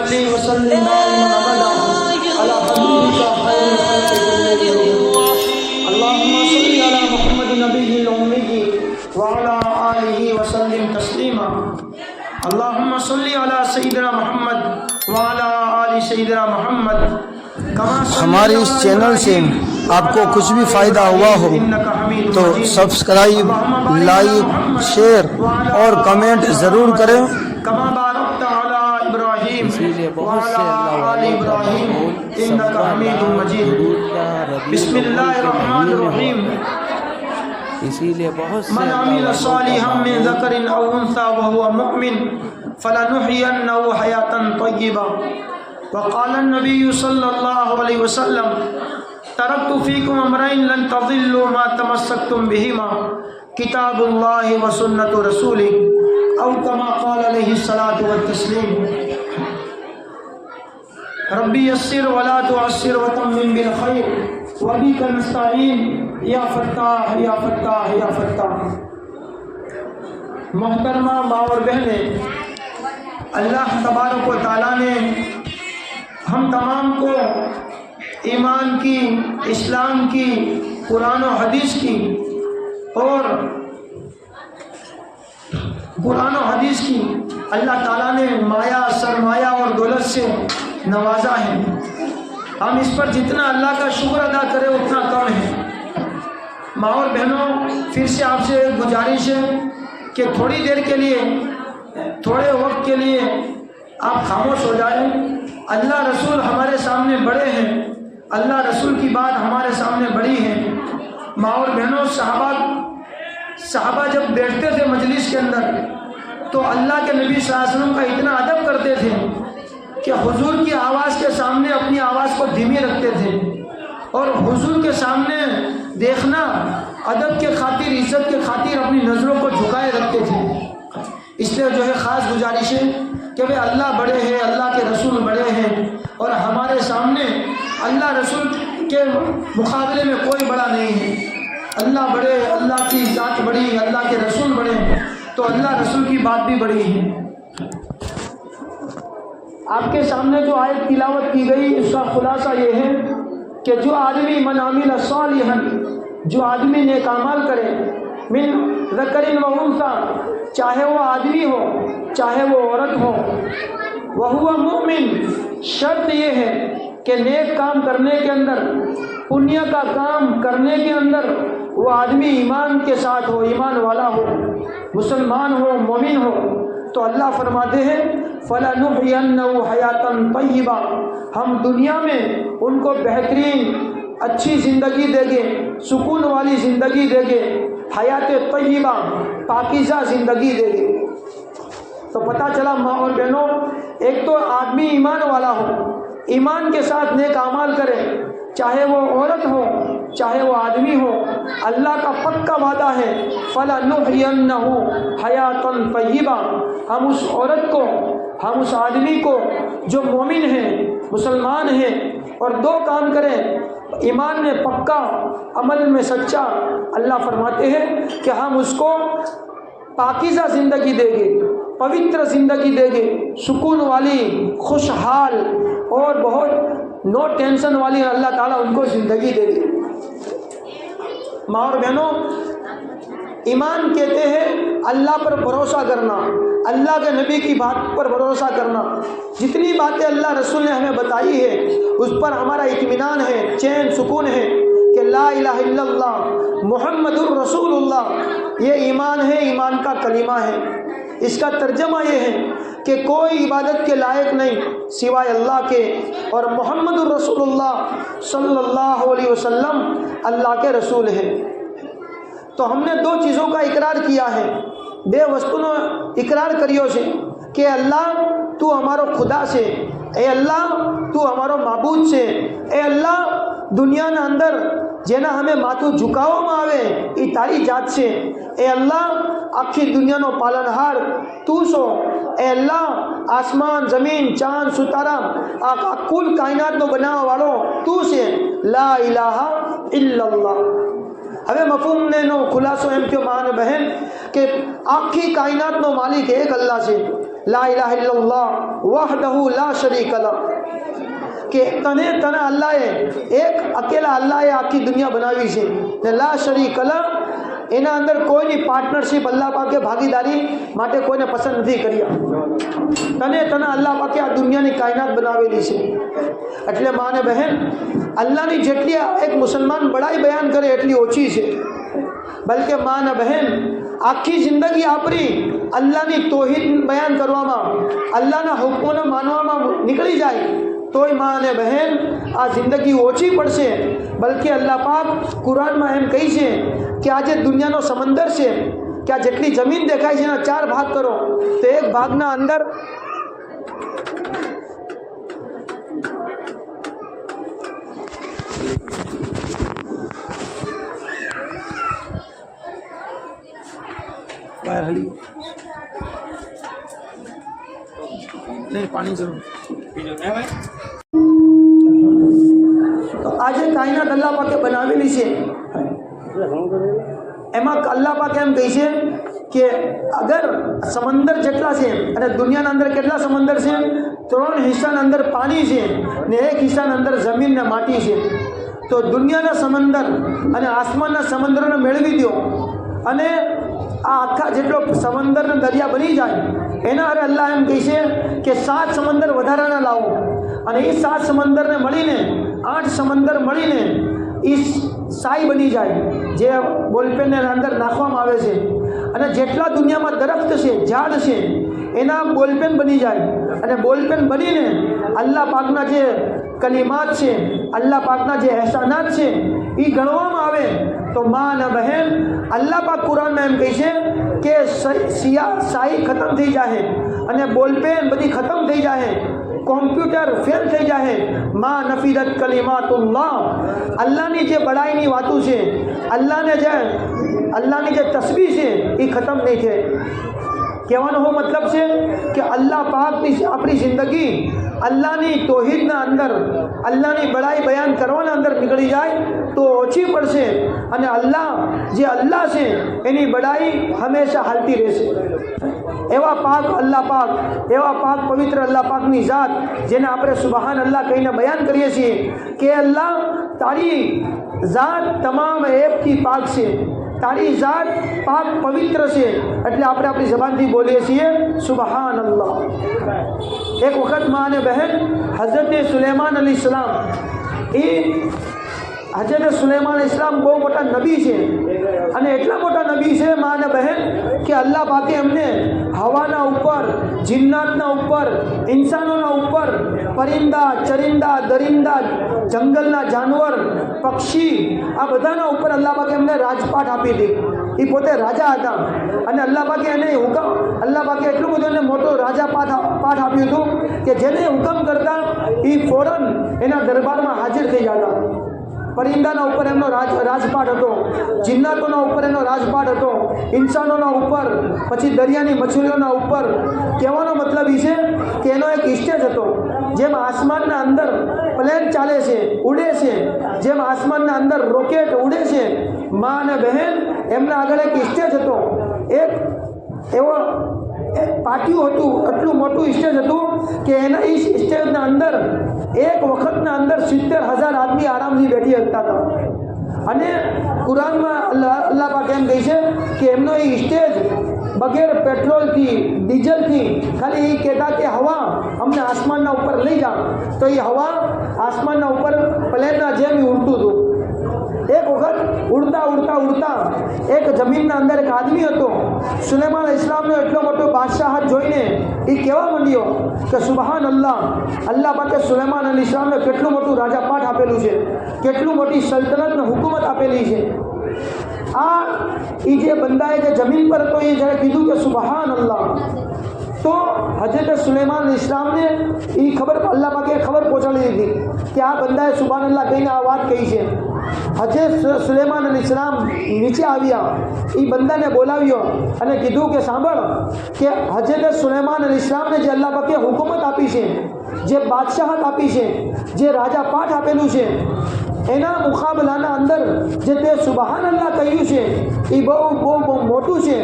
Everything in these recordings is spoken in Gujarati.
صلی وسلم دائما ابدا علی حبیبک خیر الخلق کلہم اللہم صلی علی محمد نبی الامی وعلی آلہ وسلم تسلیما اللہم صلی علی سیدنا محمد وعلی آل سیدنا محمد۔ ہمارے اس چینل سے آپ کو کچھ بھی فائدہ ہوا ہو تو سبسکرائب، لائک، شیئر اور کمنٹ ضرور کریں۔ کما بارکت علی ابراہیم وعلی آل ابراہیم انک حمید مجید۔ بسم اللہ الرحمن الرحیم۔ اسی لیے بہت سے من عمل صالحا من ذکر او انثى وهو مؤمن فلنحيينه حیاة طیبہ۔ وقال النبی صلی اللہ علیہ وسلم ترکت فیکم امرین لن تضلوا ما تمسکتم بہما کتاب اللہ وسنت رسولہ او کما قال علیہ الصلاۃ والتسلیم۔ ربی یسر ولا تعسر وتمم بالخیر وبک نستعین یا فتاح یا فتاح یا فتاح۔ محترمہ ماں اور بہنیں، اللہ تبارک و تعالیٰ نے ہم تمام کو ایمان کی، اسلام کی، قرآن و حدیث کی اور اللہ تعالیٰ نے مایا، سرمایہ اور دولت سے نوازا ہے۔ ہم اس پر جتنا اللہ کا شکر ادا کریں اتنا کم ہے۔ ماں اور بہنوں، پھر سے آپ سے گزارش ہے کہ تھوڑی دیر کے لیے، تھوڑے وقت کے لیے آپ خاموش ہو جائیں۔ اللہ رسول ہمارے سامنے بڑے ہیں، اللہ رسول کی بات ہمارے سامنے بڑی ہے۔ ماں اور بہنوں، صحابہ جب بیٹھتے تھے مجلس کے اندر تو اللہ کے نبی صلی اللہ علیہ وسلم کا اتنا ادب کرتے تھے کہ حضور کی آواز کے سامنے اپنی آواز کو دھیمی رکھتے تھے، اور حضور کے سامنے دیکھنا ادب کے خاطر، عزت کے خاطر اپنی نظروں کو جھکائے رکھتے تھے۔ اس لیے جو ہے خاص گزارش ہے کہ بھئی اللہ بڑے ہیں، اللہ کے رسول بڑے ہیں، اور ہمارے سامنے اللہ رسول کے مقابلے میں کوئی بڑا نہیں ہے۔ اللہ بڑے، اللہ کی ذات بڑی، اللہ کے رسول بڑے، تو اللہ رسول کی بات بھی بڑی ہے۔ آپ کے سامنے جو آیت تلاوت کی گئی، اس کا خلاصہ یہ ہے کہ جو آدمی من عمل صالحا، جو آدمی نیک اعمال کرے، من ذکر و انثی، چاہے وہ آدمی ہو چاہے وہ عورت ہو، وہو مومن، شرط یہ ہے کہ نیک کام کرنے کے اندر، پنیہ کا کام کرنے کے اندر وہ آدمی ایمان کے ساتھ ہو، ایمان والا ہو، مسلمان ہو، مومن ہو، تو اللہ فرماتے ہیں فَلَنُحْيَنَّهُ حَيَاةً طَيِّبَةً، ہم دنیا میں ان کو بہترین اچھی زندگی دیں گے، سکون والی زندگی دیں گے، حیات طیبہ، پاکیزہ زندگی دیں گے۔ تو پتہ چلا ماں اور بہنوں، ایک تو آدمی ایمان والا ہو، ایمان کے ساتھ نیک اعمال کرے، چاہے وہ عورت ہو چاہے وہ آدمی ہو، اللہ کا پکا وعدہ ہے فَلَنُحْيَنَّهُ حَيَاةً طَيِّبَةً، ہم اس عورت کو، ہم اس آدمی کو جو مومن ہیں، مسلمان ہیں، اور دو کام کریں، ایمان میں پکا، عمل میں سچا، اللہ فرماتے ہیں کہ ہم اس کو پاکیزہ زندگی دیں گے، پوتر زندگی دیں گے، سکون والی، خوشحال اور بہت نو ٹینشن والی اللہ تعالیٰ ان کو زندگی دے گی۔ ماں اور بہنوں، ایمان کہتے ہیں اللہ پر بھروسہ کرنا، اللہ کے نبی کی بات پر بھروسہ کرنا۔ جتنی باتیں اللہ رسول نے ہمیں بتائی ہے اس پر ہمارا اطمینان ہے، چین سکون ہے کہ لا الہ الا اللہ محمد الرسول اللہ، یہ ایمان ہے، ایمان کا کلمہ ہے۔ اس کا ترجمہ یہ ہے کہ کوئی عبادت کے لائق نہیں سوائے اللہ کے، اور محمد الرسول اللہ صلی اللہ علیہ وسلم اللہ کے رسول ہیں۔ تو ہم نے دو چیزوں کا اقرار کیا ہے، بے وستنو اقرار کریو سے کہ اللہ تو ہمارو خدا سے، اے اللہ تو ہمارو معبود سے، اے اللہ دنیا نے اندر جینا ہمیں ماتو جھکاؤ میں آوے ای تاری جات سے، اے اللہ آخی دنیا نو پالنہار تو سو، اے اللہ آسمان زمین چاند ستارہ آقا کل کائنات نو بناو والو تو سے، لا الہ الا اللہ۔ ہمیں مفہوم نے نو خلاصو ایم کیوں مان بہن کہ آخی کائنات نو مالک ایک اللہ سے، લા ઇલાહા ઇલ્લલ્લાહ વહદહુ લા શરીક લહ, કે તને અલ્લાહે એક અકેલા અલ્લાહે આખી દુનિયા બનાવી છે ને લા શરીક લહ, એના અંદર કોઈની પાર્ટનરશિપ અલ્લાહ પાકે ભાગીદારી માટે કોઈને પસંદ નથી કર્યા. તને અલ્લાહ પાકે આ દુનિયાની કાયનાત બનાવેલી છે. એટલે માં અને બહેન, અલ્લાહની જેટલી એક મુસલમાન બડાઈ બયાન કરે એટલી ઓછી છે. બલકે માં અને બહેન, આખી જિંદગી આપણી અલ્લાહની તૌહીદ બયાન કરવામાં, અલ્લાહના હુકમોને માનવામાં નીકળી જાય તોય માં અને બહેન આ જિંદગી ઓછી પડશે. બલકે અલ્લાહ પાક કુરાનમાં એમ કહી છે કે આ જે દુનિયાનો સમંદર છે, કે આ જેટલી જમીન દેખાય છે એના 4 ભાગ કરો તો એક ભાગના અંદર પાણી જરૂર. તો આજે કાયનાત અલ્લાહ પાકે બનાવેલી છે, એમાં અલ્લાહ પાકે એમ કહે છે કે અગર સમંદર જેટલા છે અને દુનિયાના અંદર કેટલા સમંદર છે, 3 હિસ્સાના અંદર પાણી છે ને 1 હિસ્સાના અંદર જમીન ને માટી છે. તો દુનિયાના સમંદર અને આસમાનના સમંદરોને મેળવી દો અને આ આખા જેટલો સમંદર ને દરિયા બની જાય એના હારે અલ્લાહ એમ કહે છે કે 7 સમંદર વધારાના લાવો અને એ 7 સમંદરને મળીને 8 સમંદર મળીને એ સાઈ બની જાય, જે બોલપેનને અંદર નાખવામાં આવે છે. અને જેટલા દુનિયામાં દરખ્ત છે, ઝાડ છે, એના બોલપેન બની જાય અને બોલપેન બનીને અલ્લાહ પાકના જે કલિમાત છે, અલ્લાહ પાકના જે એહસાનાત છે એ ગણવામાં આવે. તો માં અને બહેન, અલ્લાહ પાક કુરાનમાં એમ કહે છે કે શાહી ખતમ થઈ જાય અને બોલપેન બધી ખતમ થઈ જાય, કોમ્પ્યુટર ફેલ થઈ જાય. માં નફીદત કલિમાતુલ્લાહ, અલ્લાહની જે બડાઈની વાતો છે, અલ્લાહની જે તસ્બીહ છે એ ખતમ નહીં થાય. કહેવાનો હો મતલબ છે કે અલ્લાહ પાકની આપણી જિંદગી અલ્લાહની તૌહીદના અંદર, અલ્લાહની બડાઈ બયાન કરવાના અંદર નીકળી જાય તો ઓછી પડશે અને અલ્લાહ છે એની બડાઈ હંમેશા હાલતી રહેશે. એવા પાક અલ્લાહ પાક, એવા પાક પવિત્ર અલ્લાહ પાકની ઝાત જેને આપણે સુબહાન અલ્લાહ કહીને બયાન કરીએ છીએ કે અલ્લાહ તારી ઝાત તમામ એબથી પાક છે, તારી ઝાત પાક પવિત્ર છે. એટલે આપણે આપણી જબાનથી બોલીએ છીએ સુબહાન અલ્લાહ. એક વખત માં અને બહેન, હઝરત સુલેમાન અલીસલામ, એ હઝરત સુલેમાન ઇસ્લામ બહુ મોટા નબી છે અને એટલા મોટા નબી છે માં અને બહેન કે અલ્લાહ પાકે એમને હવાના ઉપર, જિન્નાતના ઉપર, ઇન્સાનોના ઉપર, પરિંદા, ચરિંદા, દરિંદા, જંગલના જાનવર, પક્ષી, આ બધાના ઉપર અલ્લાહ પાકે એમને રાજપાટ આપી હતી. એ પોતે રાજા હતા અને અલ્લાહ પાકે એટલું બધું એને મોટો રાજા પાઠ આપ્યું હતું કે જેને હુકમ કરતા એ ફોરન એના દરબારમાં હાજર થઈ જતા. પરિંદાના ઉપર એમનો રાજપાટ હતો, જિન્નાતોના ઉપર એનો રાજપાટ હતો, ઇન્સાનોના ઉપર, પછી દરિયાની મછલીઓના ઉપર. કહેવાનો મતલબ એ છે કે એનો એક સ્ટેજ હતો. જેમ આસમાનના અંદર પ્લેન ચાલે છે, ઉડે છે, જેમ આસમાનના અંદર રોકેટ ઉડે છે, માં અને બહેન એમના આગળ એક સ્ટેજ હતો. એક એવો પાટિયું હતું, એટલું મોટું સ્ટેજ હતું કે એના એ સ્ટેજના અંદર એક વખતના અંદર 70,000 આદમી આરામથી બેઠી શકતા હતા. અને કુરાનમાં અલ્લાહ પાક એમ કહે છે કે એમનો એ સ્ટેજ બગેર પેટ્રોલથી, ડીઝલથી, ખાલી એ કહેતા કે હવા અમને આસમાનના ઉપર લઈ જા, તો એ હવા આસમાનના ઉપર પ્લેનના જેમ ઉડતું હતું. એક વખત ઉડતા એક જમીનના અંદર એક આદમી હતો. સુલેમાન ઇસ્લામનો એટલો મોટો બાદશાહ જોઈને એ કહેવા માંડ્યો કે સુબહાન અલ્લાહ, અલ્લાહ પાકે સુલેમાન અલી ઇસ્લામને કેટલું મોટું રાજાપાટ આપેલું છે, કેટલું મોટી સલ્તનતને હુકુમત આપેલી છે. આ એ જે બંદાએ જે જમીન પર હતો એ જ્યારે કીધું કે સુબહાન અલ્લાહ, તો હજરત સુલેમાન ઇસ્લામને એ ખબર, અલ્લાહ પાકે ખબર પહોંચાડી દીધી કે આ બંદાએ સુબહાન અલ્લાહ કહીને આ વાત કહી છે. હજરત સુલેમાન અલી ઇસ્લામ નીચે આવ્યા, એ બંદાને બોલાવ્યો અને કીધું કે સાંભળ, કે હજરત સુલેમાન અલી ઇસ્લામને જે અલ્લાહ પાકે હુકુમત આપી છે, જે બાદશાહત આપી છે, જે રાજા પાઠ આપેલું છે, એના મુકાબલાના અંદર જે તે સુબહાન અલ્લાહ કહ્યું છે એ બહુ મોટું છે,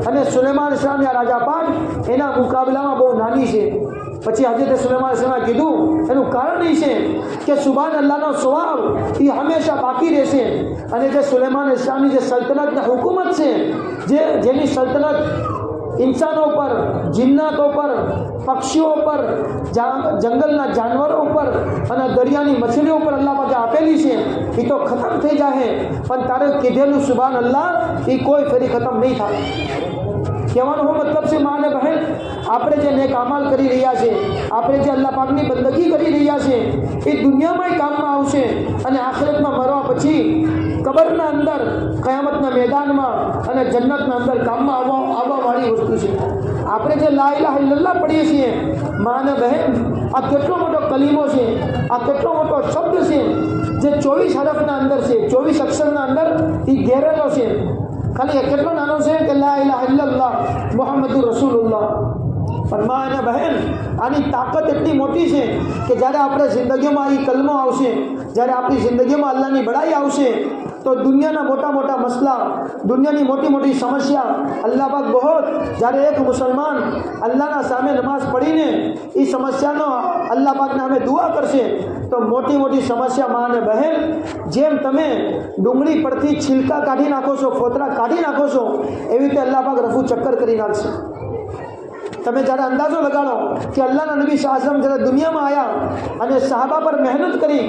અને સુલેમાન ઇસ્લામના રાજા પાક એના મુકાબલામાં બહુ નાની છે. પછી હજરત સુલેમાન ઇસ્લામે કીધું એનું કારણ એ છે કે સુબહાન અલ્લાહનો સ્વભાવ એ હંમેશા બાકી રહેશે, અને જે સુલેમાન ઇસ્લામની જે સલ્તનત હુકુમત છે, જેની સલ્તનત इंसानों पर, जिन्नातों पर, पक्षियों पर, जंगलना जानवरों पर અને દરિયાની મછલીઓ પર અલ્લાહ પાસે આપેલી છે એ તો ખતમ થઈ જાય, પણ તારે કીધેલું સુબહાન અલ્લાહ એ કોઈ ફરી ખતમ નહીં થાય. કહેવાનો મતલબ છે મા અને બહેન, આપણે જે નેક અમલ કરી રહ્યા છે, આપણે જે અલ્લાહ પાકની બંદગી કરી રહ્યા છે એ દુનિયામાં કામમાં આવશે, અને આખિરતમાં મરવા પછી કબરના અંદર, કયામતના મેદાનમાં અને જન્નતના અંદર કામમાં આવવાવાળી વસ્તુ છે. આપણે જે લા ઇલાહા ઇલ્લલ્લાહ પઢીએ છીએ મા અને બહેન, આ કેટલો મોટો કલીમો છે, આ કેટલો મોટો શબ્દ છે જે 24 હરફના અંદર છે, 24 અક્ષરના અંદર એ ઘેરેલો છે. ખાલી કેટલો નાનો છે કે લા ઇલાહા ઇલ્લલ્લાહ મુહમ્મદુર રસૂલુલ્લાહ. પણ મા અને બહેન, આની તાકાત એટલી મોટી છે કે જ્યારે આપણે જિંદગીમાં એ કલમો આવશે, જ્યારે આપણી જિંદગીમાં અલ્લાહની બડાઈ આવશે, તો દુનિયાના મોટા મોટા મસલા, દુનિયાની મોટી મોટી સમસ્યા અલ્લાહ પાક બહોત, જ્યારે એક મુસલમાન અલ્લાહના સામે નમાઝ પઢીને એ સમસ્યાનો અલ્લાહ પાકને અમે દુઆ કરશે, તો મોટી મોટી સમસ્યા મા અને બહેન, જેમ તમે ડુંગળી પરથી છિલકા કાઢી નાખો છો, ફોતરા કાઢી નાખો છો, એવી રીતે અલ્લાહ પાક રફુ ચક્કર કરી નાખશે. તમે જ્યારે અંદાજો લગાડો કે અલ્લાહના નબી શાહજમ જ્યારે દુનિયામાં આવ્યા અને સાહબા પર મહેનત કરી,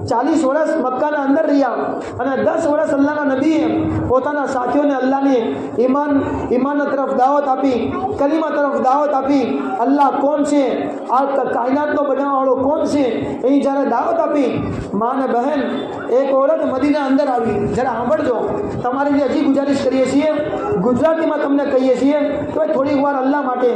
40 વર્ષ મક્કાના અંદર રહ્યા, અને 10 વર્ષ અલ્લાહના નબીએ પોતાના સાથીઓને અલ્લાહની ઈમાન તરફ દાવત આપી, કલીમા તરફ દાવત આપી, અલ્લાહ કોણ છે, આ કાયનાતનો બનાવવાવાળો કોણ છે, એની જ્યારે દાવત આપી, મા અને બહેન, એક ઓરત મદીના અંદર આવી. જરા સાંભળજો, તમારી જે હજી ગુજારિશ કરીએ છીએ, ગુજરાતીમાં તમને કહીએ છીએ કે થોડીક વાર અલ્લાહ માટે,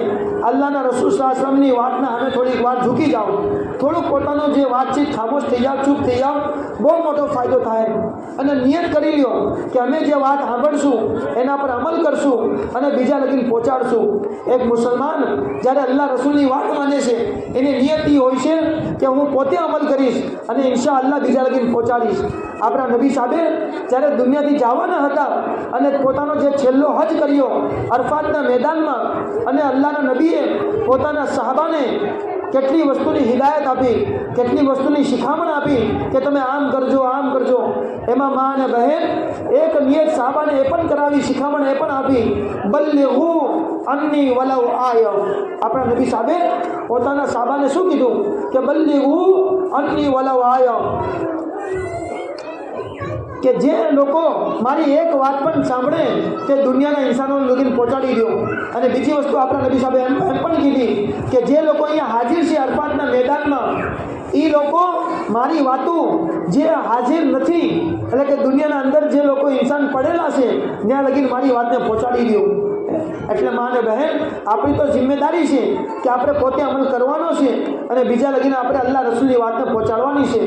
અલ્લાહના રસૂલ સલ્લલ્લાહુ અલૈહિ વસલ્લમની વાતના અમે થોડીક વાર ઝૂકી જાઓ, થોડુંક પોતાનું જે વાતચીત ખામોશ થઈ જાઓ, ચૂપ થઈ જાઓ, બહુ મોટો ફાયદો થાય. અને નિયત કરી લ્યો કે અમે જે વાત સાંભળશું એના પર અમલ કરશું અને બીજા લગીને પહોંચાડશું. એક મુસલમાન જ્યારે અલ્લાહ રસૂલની વાત માને છે, એની નિયત એ હોય છે કે હું પોતે અમલ કરીશ અને ઇન્શાઅલ્લાહ બીજા લગીને પહોંચાડીશ. આપણા નબી સાહેબે જ્યારે દુનિયાથી જવાના હતા અને પોતાનો જે છેલ્લો હજ કર્યો અરફાતના મેદાનમાં, અને અલ્લાહના નબીએ પોતાના સહાબાને કેટલી વસ્તુની હિદાયત આપી, કેટલી વસ્તુની શિખામણ આપી કે તમે આમ કરજો, આમ કરજો. એમાં મા અને બહેન, એક નિયત સહાબાને એ પણ કરાવી, શિખામણ એ પણ આપી, બલ્લિગુ અન્ની વલવ આય. આપણા નબી સાહેબે પોતાના સહાબાને શું કીધું કે બલ્લિગુ અન્ની વલવ આય, કે જે લોકો મારી એક વાત પણ સાંભળે તે દુનિયાના ઇન્સાનોને લગીને પહોંચાડી દો. અને બીજી વસ્તુ આપણા નબી સાહેબે એમ પણ કીધી કે જે લોકો અહીંયા હાજર છે અરફાતના મેદાનમાં, એ લોકો મારી વાતો જે હાજર નથી, એટલે કે દુનિયાના અંદર જે લોકો ઇન્સાન પડેલા છે ત્યાં લગીને મારી વાતને પહોંચાડી દો. એટલે મા અને બહેન, આપણી તો જિમ્મેદારી છે કે આપણે પોતે અમલ કરવાનો છે અને બીજા લગીને આપણે અલ્લાહ રસૂલની વાતને પહોંચાડવાની છે.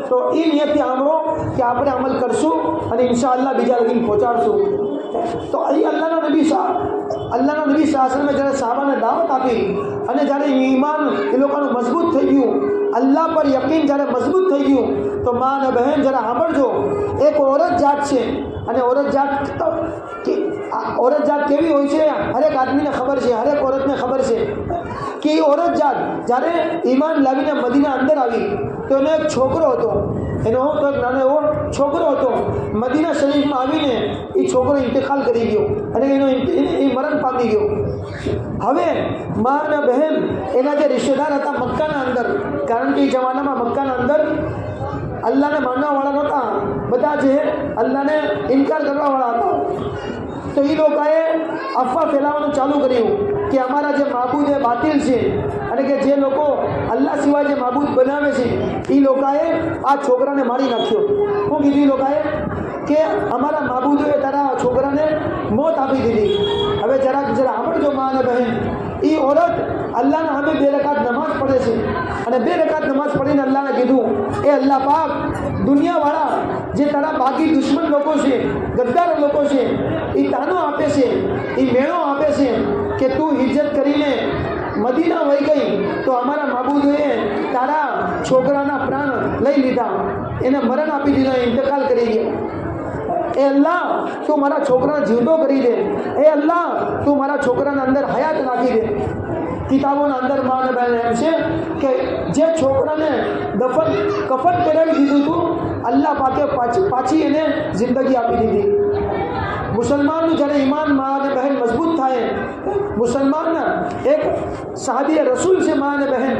તો એ નિયતથી સાંભળો કે આપણે અમલ કરશું અને ઇન્શાઅલ્લાહ બીજા લગીને પહોંચાડશું. તો અહીં અલ્લાહના નબી શાસનમાં જ્યારે સાહાબાને દાવત આપી અને જ્યારે ઈમાન એ લોકોનું મજબૂત થઈ ગયું, અલ્લાહ પર યકીન જ્યારે મજબૂત થઈ ગયું, તો મા અને બહેન જરા સાંભળજો, એક औरत જાત છે, અને औरत જાત કેવી હોય છે હરેક આદમીને ખબર છે, હરેક औरतને ખબર છે કે એ औरत જાત જ્યારે ઈમાન લાવીને મદીના અંદર આવી તો એનો એક છોકરો હતો, એનો તો એક નાનો એવો છોકરો હતો. મદીના શરીફમાં આવીને એ છોકરો ઇંતકાલ કરી ગયો અને એ મરણ પામી ગયો. હવે મા અને બહેન, એના જે રિશ્તેદાર હતા મક્કાના અંદર, કારણ કે એ જમાનામાં મક્કાના અંદર અલ્લાહને માનવાવાળા નહોતા, બધા જે અલ્લાહને ઇનકાર કરવાવાળા હતા. તો એ લોકોએ અફવા ફેલાવવાનું ચાલુ કર્યું કે અમારા જે માબૂદ એ બાતિલ છે, અને કે જે લોકો અલ્લાહ સિવાય જે માબૂદ બનાવે છે એ લોકોએ આ છોકરાને મારી નાખ્યો. શું કીધું એ લોકોએ કે અમારા માબૂદોએ તારા છોકરાને મોત આપી દીધી. હવે જરા સાંભળજો મા અને બહેન, એ औरत અલ્લાહના સામે 2 રકાત નમાઝ પડે છે, અને 2 રકાત નમાઝ પડીને અલ્લાહને કીધું, એ અલ્લાહ પાક, દુનિયાવાળા જે તારા બાકી દુશ્મન લોકો છે, ગદ્દાર લોકો છે, એ તાનો આપે છે, એ મેળો આપે છે કે તું હિજ્રત કરીને મદીના વહી ગઈ તો અમારા માબૂદોએ તારા છોકરાના પ્રાણ લઈ લીધા, એને મરણ આપી દીધા, ઇંતકાલ કરી ગયા. એ અલ્લાહ તું મારા છોકરાને જીવતો કરી દે. એ અલ્લાહ તું મારા છોકરાના અંદર હયાત નાખી દે. કિતાબોના અંદર માને બહેન એમ છે કે જે છોકરાને કફન કરાવી દીધું હતું, અલ્લાહ પાકે પાછી એને જિંદગી આપી દીધી. મુસલમાનનું જ્યારે ઈમાન માં અને બહેન મજબૂત થાય, મુસલમાનના એક સાહાબી રસૂલ છે માં અને બહેન,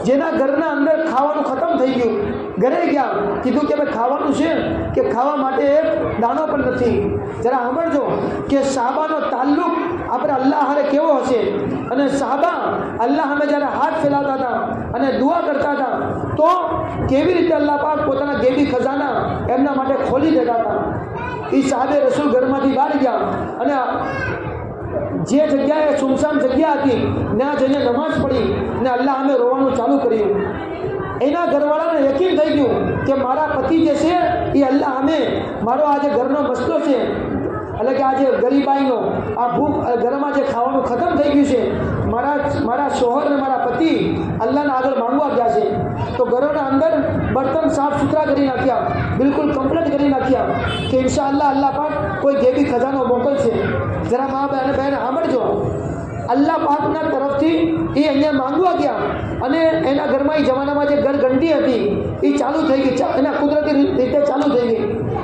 જેના ઘરના અંદર ખાવાનું ખતમ થઈ ગયું, ઘરે ગયા, કીધું કે ભાઈ ખાવાનું છે કે ખાવા માટે એક દાણો પણ નથી. જરા સાંભળજો કે સાહાબાનો તાલ્લુક આપણે અલ્લાહ હારે કેવો હશે. અને સાહાબા અલ્લાહ સામે જ્યારે હાથ ફેલાવતા હતા અને દુઆ કરતા હતા તો કેવી રીતે અલ્લાહ પાક પોતાના ગેબી ખજાના એમના માટે ખોલી દેતા હતા. એ સાહેબે રસૂલ ઘરમાંથી બહાર ગયા અને જે જગ્યાએ સુમસાન જગ્યા હતી ત્યાં જઈને નમાઝ પડી અને અલ્લાહ સામે રોવાનું ચાલુ કર્યું. એના ઘરવાળાને યકીન થઈ ગયું કે મારા પતિ જે છે એ અલ્લાહ સામે મારો આ જે ઘરનો મસલો છે, એટલે કે આજે ગરીબાઈનો આ ભૂખ ઘરમાં જે ખાવાનું ખતમ થઈ ગયું છે, મારા શોહર અને મારા પતિ અલ્લાહના આગળ માંગવા ગયા છે. તો ઘરોના અંદર બર્તન સાફ સુથરા કરી નાખ્યા, બિલકુલ કમ્પ્લીટ કરી નાખ્યા કે ઇન્શાઅલ્લાહ અલ્લાહ પાક કોઈ ગેબી ખજાનો મોકલશે. જરા મા બહેન સાંભળજો, અલ્લાહ પાકના તરફથી એ અહીંયા માંગવા ગયા અને એના ઘરમાં એ જમાનામાં જે ઘરઘંટી હતી એ ચાલુ થઈ ગઈ, એના કુદરતી રીતે ચાલુ થઈ ગઈ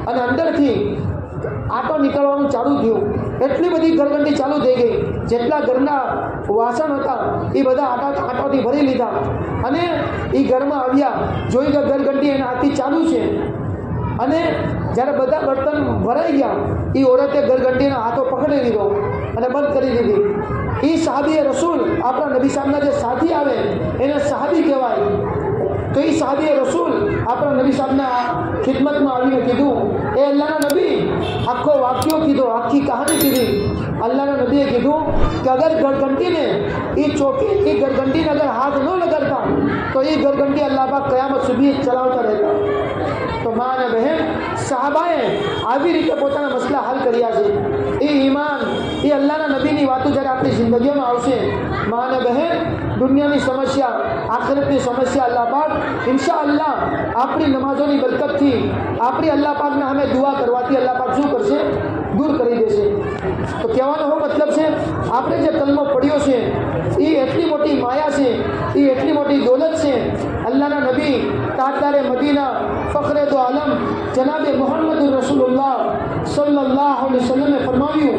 અને અંદરથી આટો નીકળવાનું ચાલુ થયું. એટલી બધી ઘરઘંટી ચાલુ થઈ ગઈ, જેટલા ઘરના વાસણ હતા એ બધા આટોથી ભરી લીધા અને એ ઘરમાં આવ્યા, જોઈ કે ઘરઘંટી એના હાથથી ચાલુ છે. અને જ્યારે બધા બર્તન ભરાઈ ગયા, એ ઓરતે ઘરઘંટીના હાથો પકડી લીધો અને બંધ કરી દીધી. એ સાહાબીએ રસૂલ આપણા નબી સાહેબના જે સાથી આવે એને સાહાબી કહેવાય. તો એ સાહાબીએ રસૂલ આપણા નબી સાહેબના ખિદમતમાં આવીને કીધું, એ અલ્લાહના નબી, આખો વાક્યો કીધો, આખી કહાની કીધી. અલ્લાહના નબીએ કીધું કે અગર ઘરઘંટીને એ ઘરઘંટીને અગર હાથ ન લગાડતા તો એ ઘરઘંટી અલ્લાહ પાક કયામત સુધી ચલાવતા રહેતા. તો મા અને બહેન, સાહાબાએ આવી રીતે પોતાના મસલા હલ કર્યા છે. એ ઈમાન, એ અલ્લાહના નબીની વાતો જ્યારે આપણી જિંદગીઓમાં આવશે, મા અને બહેન, દુનિયાની સમસ્યા, આખિરતની સમસ્યા અલ્લાહ પાક ઇન્શાઅલ્લાહ આપણી નમાઝોની બરકતથી, આપણી અલ્લાહ પાકના સામે દુઆ કરવાથી અલ્લાહ પાક શું કરશે? દૂર કરી દેશે. તો કહેવાનો એવો મતલબ છે, આપણે જે કલમો પડ્યો છે એ એટલી મોટી માયા છે, એ એટલી મોટી દોલત છે. અલ્લાહના નબી તાજદારે મદીના ફખરે દો આલમ જનાબે મોહમ્મદ રસૂલુલ્લાહ સલ્લલ્લાહુ અલૈહિ વસલ્લમે ફરમાવ્યું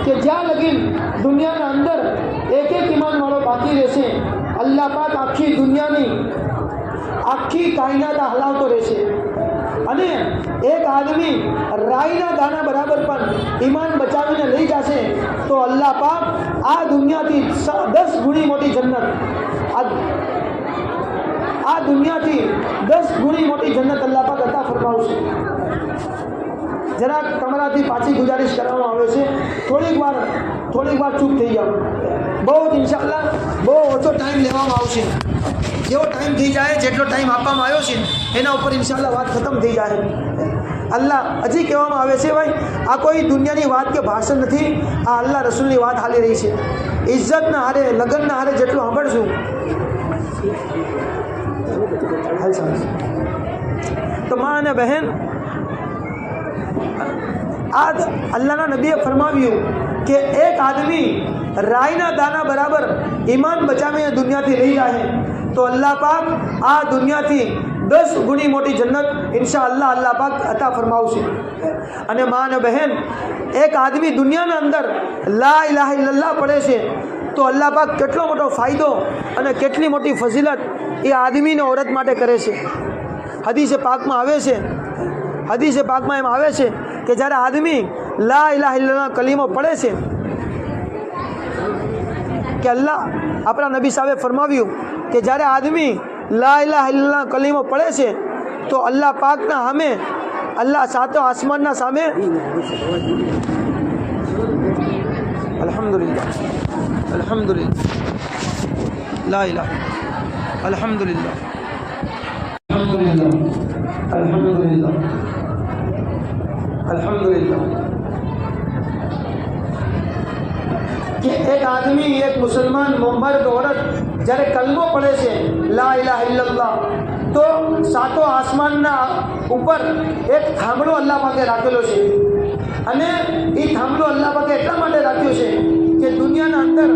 કે જ્યાં લગીન દુનિયાના અંદર એક ઈમાનવાળો બાકી રહેશે, અલ્લાહ પાક આખી દુનિયાની આખી કાયનાત હલાવતો રહેશે. અને એક આદમી રાઈના દાણા બરાબર પણ ઈમાન બચાવીને લઈ જશે તો અલ્લાહ પાક આ દુનિયાથી 10 ગુણી મોટી જન્નત, આ દુનિયાથી 10 ગુણી મોટી જન્નત અલ્લાહ પાક અતા ફરમાવશે. જરાક તમારાથી પાછી ગુજારિશ કરવામાં આવે છે, થોડીક વાર ચૂપ થઈ જાઓ. બહુ જ ઇન્શાઅલ્લાહ બહુ ઓછો ટાઈમ લેવામાં આવશે. જેવો ટાઈમ થઈ જાય, જેટલો ટાઈમ આપવામાં આવ્યો છે એના ઉપર ઇન્શાઅલ્લાહ વાત ખતમ થઈ જાય. અલ્લાહ હજી કહેવામાં આવે છે, ભાઈ આ કોઈ દુનિયાની વાત કે ભાષણ નથી, આ અલ્લાહ રસૂલની વાત હાલી રહી છે. ઇજ્જતના હારે, લગ્નના હારે જેટલું સાંભળશું. તો મા અને બહેન, આ અલ્લાહના નબીએ ફરમાવ્યું કે એક આદમી રાયના દાના બરાબર ઈમાન બચાવીને દુનિયાથી લઈ જાય તો અલ્લાહ પાક આ દુનિયાથી 10 ગુણી મોટી જન્નત ઇન્શાઅલ્લાહ અલ્લાહ પાક અતા ફરમાવશે. અને મા અને બહેન, એક આદમી દુનિયાના અંદર લા ઇલાહા ઇલ્લલ્લાહ પડે છે તો અલ્લાહ પાક કેટલો મોટો ફાયદો અને કેટલી મોટી ફઝીલત એ આદમીને औरत માટે કરે છે. હદીસે પાકમાં આવે છે, હદીસે પાકમાં એમ આવે છે કે જ્યારે આદમી લા ઇલાહા ઇલ્લલ્લાહ કલીમો પડે છે કે અલ્લાહ, આપણા નબી સાહેબે ફરમાવ્યું કે જ્યારે આદમી લા ઇલાહા ઇલ્લલ્લાહ કલીમો પડે છે તો અલ્લાહ પાકના સામે, અલ્લાહ સાતો આસમાનના સામે, અલ્હમ્દુલિલ્લાહ અલ્હમ્દુલિલ્લાહ લા ઇલાહા અલ્હમ્દુલિલ્લાહ અલ્હમ્દુલિલ્લાહ અલ્હમ્દુલિલ્લાહ અલ્હમ્દુલિલ્લાહ कि एक आदमी, एक मुसलमान मर्द औरत જ્યારે કલમો પડે છે લા ઇલાહા ઇલ્લલ્લાહ, તો સાતો આસમાનના ઉપર એક થાંભલો અલ્લાહ પાકે રાખેલો છે. અને એ થાંભલો અલ્લાહ પાકે એટલા માટે રાખ્યો છે કે દુનિયાના અંદર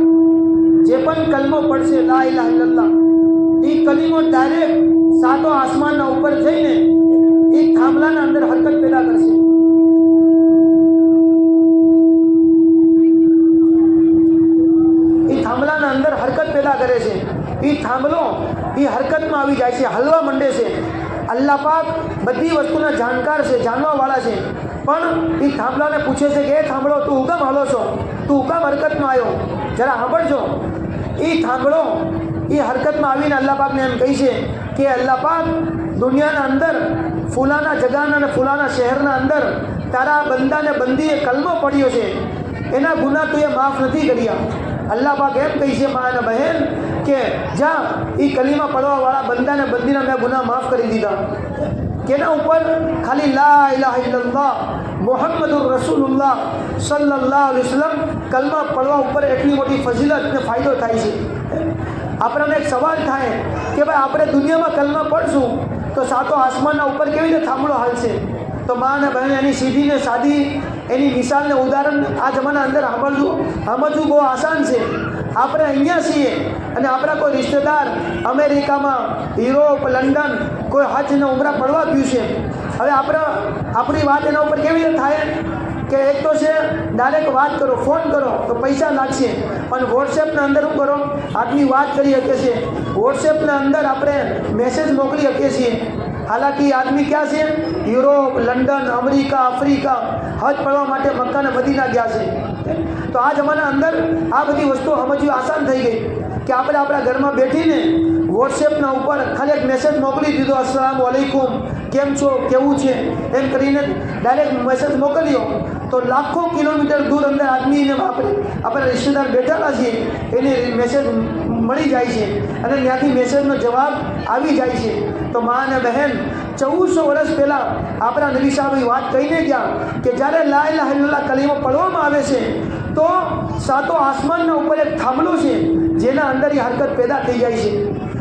જે પણ કલમો પડશે લા ઇલાહા ઇલ્લલ્લાહ, એ કલીમો ડાયરેક્ટ સાતો આસમાનના ઉપર જઈને એ થાંભલાના અંદર હરકત પેદા કરશે. એ થાંભલાના અંદર હરકત પેદા કરે છે. એ થાંભલો એ હરકતમાં આવી જાય છે, હલવા માંડે છે. અલ્લાહ પાક બધી વસ્તુના જાણકાર છે, જાણવાવાળા છે. પણ એ થાંભલાને પૂછે છે કે એ થાંભલો તું હુકમ હાલો છો, તું હુકમ હરકતમાં આવ્યો, જરા સાંભળજો. એ થાંભલો એ હરકતમાં આવીને અલ્લાહ પાકને એમ કહી છે કે અલ્લાહ પાક, દુનિયાના અંદર ફૂલાના જગાના અને ફૂલાના શહેરના અંદર તારા બંદાને બંદીએ કલમો પડ્યો છે, એના ગુનાહ તું એ માફ નથી કર્યા. અલ્લાહ પાક એમ કહી છે મા અને બહેન કે જા એ કલીમા પડવાવાળા બંદાને બંદીના મેં ગુનાહ માફ કરી દીધા. કેના ઉપર? ખાલી લા ઇલાહા ઇલ્લલ્લાહ મુહમ્મદુર રસૂલુલ્લાહ સલ્લલ્લાહુ અલૈહિ વસલ્લમ કલમા પડવા ઉપર એટલી મોટી ફજીલત ને ફાયદો થાય છે. આપણને એક સવાલ થાય કે ભાઈ આપણે દુનિયામાં કલમા પડશું તો સાતો આસમાનના ઉપર કેવી રીતે થાંભલો હાલશે? તો મા અને બહેન એની સીધી ને સાદી એની મિસાલને ઉદાહરણ આ જમાના અંદર સમજવું બહુ આસાન છે. આપણે અહીંયા છીએ અને આપણા કોઈ રિશ્તેદાર અમેરિકામાં, યુરોપ, લંડન કોઈ હજ ને ઉમરા પડવા ગયું છે. હવે આપણી વાત એના ઉપર કેવી રીતે થાય કે એક તો છે ડાયરેક્ટ વાત કરો, ફોન કરો તો પૈસા લાગશે, પણ વોટ્સએપના અંદર શું કરો, આટલી વાત કરી શકીએ છીએ. વોટ્સએપના અંદર આપણે મેસેજ મોકલી શકીએ છીએ. હાલાકી આદમી ક્યાં છે? યુરોપ, લંડન, અમેરિકા, આફ્રિકા હજ પડવા માટે મક્કા અને મદીના ગયા છે. તો આ જમાના અંદર આ બધી વસ્તુઓ સમજવી આસાન થઈ ગઈ કે આપણે આપણા ઘરમાં બેઠીને વોટ્સએપના ઉપર ખાલી એક મેસેજ મોકલી દીધો, અસ્સલામુ અલૈકુમ, કેમ છો, કેવું છે, એમ કરીને ડાયરેક્ટ મેસેજ મોકલ્યો તો લાખો કિલોમીટર દૂર અંદર આદમીને આપણા રિશ્તેદાર બેઠેલા છીએ એને મેસેજ મળી જાય છે અને ત્યાંથી મેસેજનો જવાબ આવી જાય છે. તો મા અને બહેન 1400 વર્ષ પહેલાં આપણા નબી સાહેબ વાત કહીને ગયા કે જ્યારે લા ઇલાહા ઇલ્લલ્લાહ કલીમો પડવામાં આવે છે તો સાતો આસમાનના ઉપર એક થાંભલો છે જેના અંદર એ હરકત પેદા થઈ જાય છે.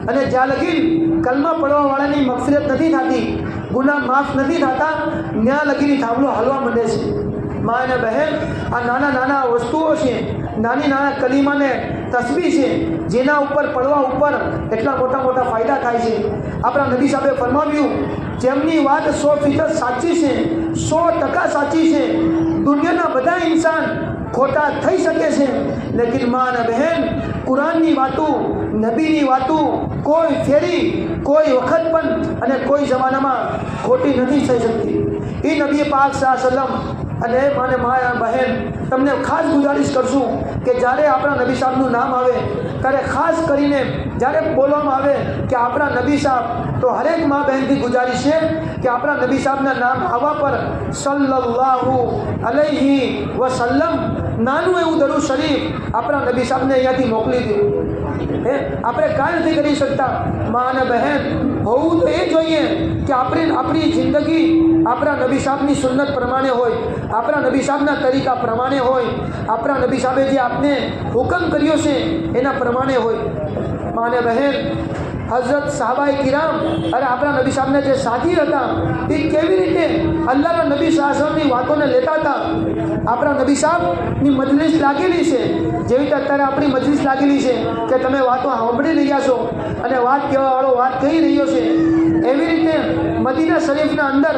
અને જ્યાં લગી કલમા પડવાવાળાની મગફિરત નથી થતી, ગુનાહ માફ નથી થતા, ત્યાં લગીની થાંભલો હલવા માંડે છે. મા અને બહેન, આ નાના નાના વસ્તુઓ છે, નાની નાના કલીમાને તસ્બીહ છે, જેના ઉપર પડવા ઉપર એટલા મોટા મોટા ફાયદા થાય છે. આપણા નબી સાહેબે ફરમાવ્યું, જેમની વાત 100% સાચી છે, 100% સાચી છે, દુનિયાના બધા ઇન્સાન ખોટા થઈ શકે છે, લેકિન મા અને બહેન, કુરાનની વાતો, નબીની વાતો કોઈ ફેરી, કોઈ વખત પણ અને કોઈ જમાનામાં ખોટી નથી થઈ શકતી. એ નબી પાક સલ્લમ અને મને મા બહેન તમને ખાસ ગુજારિશ કરશું કે જ્યારે આપણા નબી સાહેબનું નામ આવે ત્યારે ખાસ કરીને જ્યારે બોલવામાં આવે કે આપણા નબી સાહેબ, તો હરેક મા બહેનથી ગુજારિશ છે કે આપણા નબી સાહેબના નામ આવવા પર સલ્લલ્લાહુ અલૈહિ વસલ્લમ નાનું એવું દરૂદ શરીફ આપણા નબી સાહેબને અહીંયાથી મોકલી દઉં. આપણે કાંઈ નથી કરી શકતા. મા અને બહેન, હોવું તો એ જોઈએ કે આપણી જિંદગી આપણા નબી સાહેબની સુન્નત પ્રમાણે હોય, આપણા નબી સાહેબના તરીકા પ્રમાણે હોય, આપણા નબી સાહેબે જે આપને હુકમ કર્યો છે એના પ્રમાણે હોય. મા અને બહેન, હઝરત સાહાબાએ કિરામ અને આપણા નબી સાહેબને જે સાથી હતા એ કેવી રીતે અલ્લાહના નબી સાહેબની વાતોને લેતા હતા. આપણા નબી સાહેબની મજલિસ લાગેલી છે, જેવી રીતે અત્યારે આપણી મજલિસ લાગેલી છે કે તમે વાતો સાંભળી રહ્યા છો અને વાત કહેવાવાળો વાત કહી રહ્યો છે, એવી રીતે મદીના શરીફના અંદર,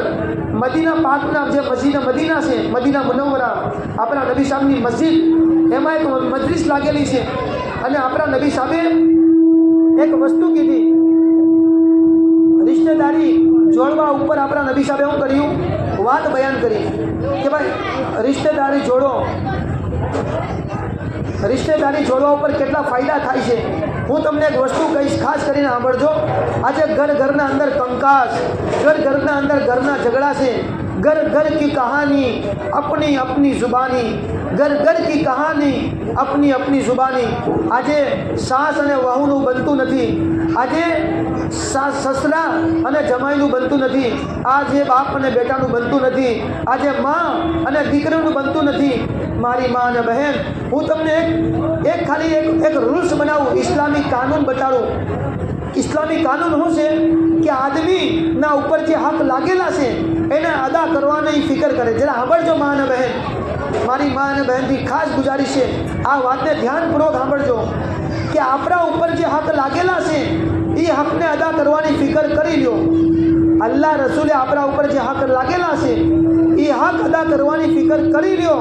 મદીના પાકના જે મસ્જિદ મદીના છે, મદીના મુનવ્વરા, આપણા નબી સાહેબની મસ્જિદ, એમાં એક મજલિસ લાગેલી છે. અને આપણા નબી સાહેબે એક વસ્તુ કીધી, રિશ્તેદારી જોડવા ઉપર આપણા નબી સાહેબે શું કર્યું? વાત બયાન કરી કે ભાઈ રિશ્તેદારી જોડવા ઉપર કેટલા ફાયદા થાય છે. હું તમને એક વસ્તુ કહીશ, ખાસ કરીને સાંભળજો. આજે ઘરના અંદર કંકાસ, ઘરના અંદર ઘરના ઝઘડા છે, घर घर की कहानी अपनी अपनी जुबानी, ઘર ઘર કી કહાની, अपनी अपनी जुबानी। આજે સાસ અને વહુનું બનતું નથી, આજે સસરા અને જમાઈનું બનતું નથી, આજે બાપ અને બેટાનું બનતું નથી, આજે માં અને દીકરીનું બનતું નથી। મારી માં અને બહેન, હું તમને એક ખાલી એક રૂલ્સ બનાવું, ઇસ્લામિક કાનૂન બતાડું। ઇસ્લામિક કાનૂન શું છે કે આદમીના ઉપર જે હક લાગેલા છે એને અદા કરવાની ફિકર કરે। જરા સાંભળજો માં અને બહેન, મારી માં અને બહેનથી ખાસ ગુજારિશ છે, આ વાતને ધ્યાનપૂર્વક સાંભળજો કે આપણા ઉપર જે હક લાગેલા છે એ હકને અદા કરવાની ફિકર કરી લો। અલ્લાહ રસૂલે આપણા ઉપર જે હક લાગેલા છે એ હક અદા કરવાની ફિકર કરી લો।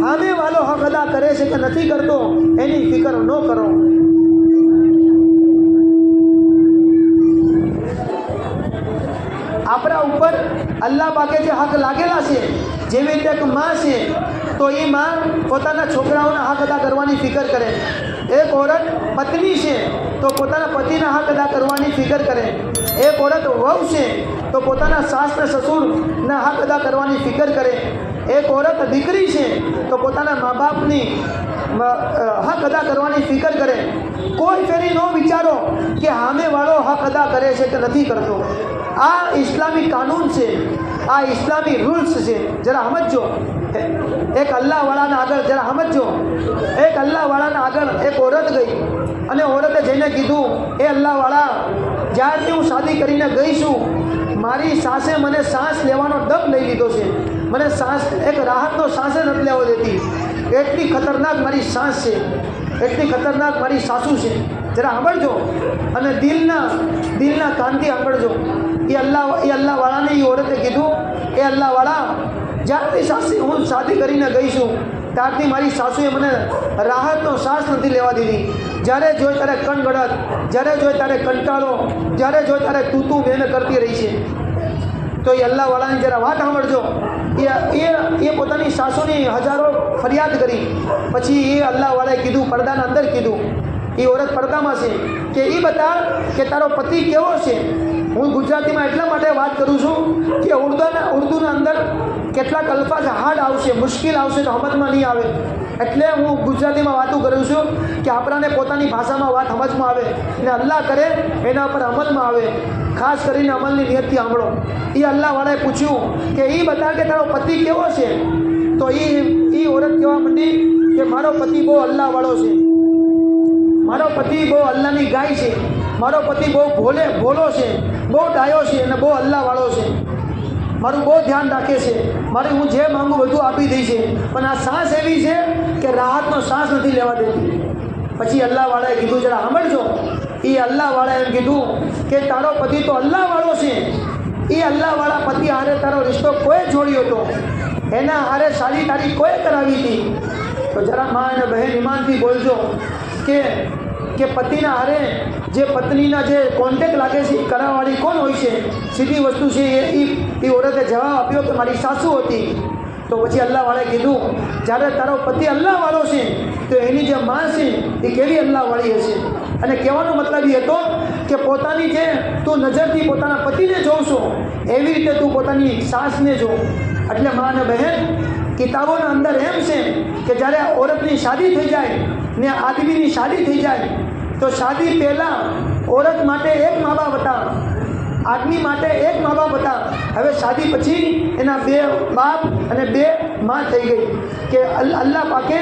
સામે વાળો હક અદા કરે છે કે નથી કરતો એની ફિકર ન કરો। આપણા ઉપર અલ્લાહ પાકે જે હક લાગેલા છે, જેવી રીતે એક માં છે તો એ માં પોતાના છોકરાઓના હક અદા કરવાની ફિકર કરે। એક औरत પત્ની છે તો પોતાના પતિના હક અદા કરવાની ફિકર કરે। એક औरत વહુ છે તો પોતાના સાસ ને સસુરના હક અદા કરવાની ફિકર કરે। એક औरत દીકરી છે તો પોતાના મા બાપની હક અદા કરવાની ફિકર કરે। કોઈ ફેરી ન વિચારો કે સામે વાળો હક અદા કરે છે કે નથી કરતો। આ ઇસ્લામિક કાનૂન છે, આ ઇસ્લામી રૂલ્સ છે, જરા સમજો। એક અલ્લાહવાળાના આગળ જરા સમજો, એક અલ્લાહવાળાના આગળ એક औरत ગઈ અને औरते જઈને કીધું, એ અલ્લાહવાળા, જ્યારથી હું શાદી કરીને ગઈ છું મારી સાસે મને શ્વાસ લેવાનો દમ લઈ લીધો છે, મને શ્વાસ એક રાહતનો શ્વાસે નથી લેવો દેતી, એટલી ખતરનાક મારી શ્વાસ છે, એટલી ખતરનાક મારી સાસુ છે। જરા સાંભળજો અને દિલના કાનથી સાંભળજો। એ અલ્લાહવાળાને એ औरते કીધું, એ અલ્લાહવાળા, જ્યારથી હું શાદી કરીને ગઈ છું ત્યારથી મારી સાસુએ મને રાહતનો શ્વાસ નથી લેવા દીધી। જ્યારે જોઈ ત્યારે કણગડત, જ્યારે જોઈ ત્યારે કંટાળો, જ્યારે જોઈ ત્યારે તું મેં કરતી રહી છે। તો એ અલ્લાહવાળાની જરા વાત સાંભળજો। એ પોતાની સાસુની હજારો ફરિયાદ કરી, પછી એ અલ્લાહવાળાએ કીધું, પડદાના અંદર કીધું, એ औरत પડદામાં છે કે એ બતા કે તારો પતિ કેવો છે। હું ગુજરાતીમાં એટલા માટે વાત કરું છું કે ઉર્દુના અંદર કેટલાક અલ્ફાઝ હાર્ડ આવશે, મુશ્કેલ આવશે તો સમજમાં નહીં આવે, એટલે હું ગુજરાતીમાં વાતો કરું છું કે આપણાને પોતાની ભાષામાં વાત સમજમાં આવે અને અલ્લાહ કરે એના પર અમલમાં આવે। ખાસ કરીને અમલની નિયતથી સાંભળો। એ અલ્લાહવાળાએ પૂછ્યું કે એ બતા કે તારો પતિ કેવો છે, તો એ औरत કહેવા માંડી કે મારો પતિ બહુ અલ્લાહવાળો છે, મારો પતિ બહુ અલ્લાહની ગાય છે, મારો પતિ બહુ ભોળો છે, બહુ ડાયો છે અને બહુ અલ્લાહવાળો છે, મારું બહુ ધ્યાન રાખે છે, મારે હું જે માંગું બધું આપી દઈ છે, પણ આ શ્વાસ એવી છે કે રાહતનો શ્વાસ નથી લેવા દેતી। પછી અલ્લાહવાળાએ કીધું, જરા સાંભળજો, એ અલ્લાહવાળાએ એમ કીધું કે તારો પતિ તો અલ્લાહવાળો છે, એ અલ્લાહવાળા પતિ હારે તારો રિશ્તો કોઈ જોડ્યો હતો, એના હારે સારી તારી કોઈ કરાવી હતી। તો જરા માં અને બહેન ઈમાનથી બોલજો કે પતિના હારે જે પત્નીના જે કોન્ટેક્ટ લાગે છે એ કરાવવાળી કોણ હોય છે? સીધી વસ્તુ છે। એ औरते જવાબ આપ્યો કે મારી સાસુ હતી। તો પછી અલ્લાહવાળાએ કીધું, જ્યારે તારો પતિ અલ્લાહવાળો છે તો એની જે માં છે એ કેવી અલ્લાહવાળી હશે? અને કહેવાનો મતલબ એ હતો કે પોતાની જે તું નજરથી પોતાના પતિને જોઉં છો એવી રીતે તું પોતાની સાસને જો। એટલે માં અને બહેન, કિતાબોના અંદર એમ છે કે જ્યારે औरतની શાદી થઈ જાય ને આદમીની શાદી થઈ જાય તો શાદી પહેલાં औरत માટે એક મા બાપ હતા, આદમી માટે એક મા બાપ હતા। હવે શાદી પછી એના 2 બાપ અને 2 માં થઈ ગઈ કે અલ્લાહ પાકે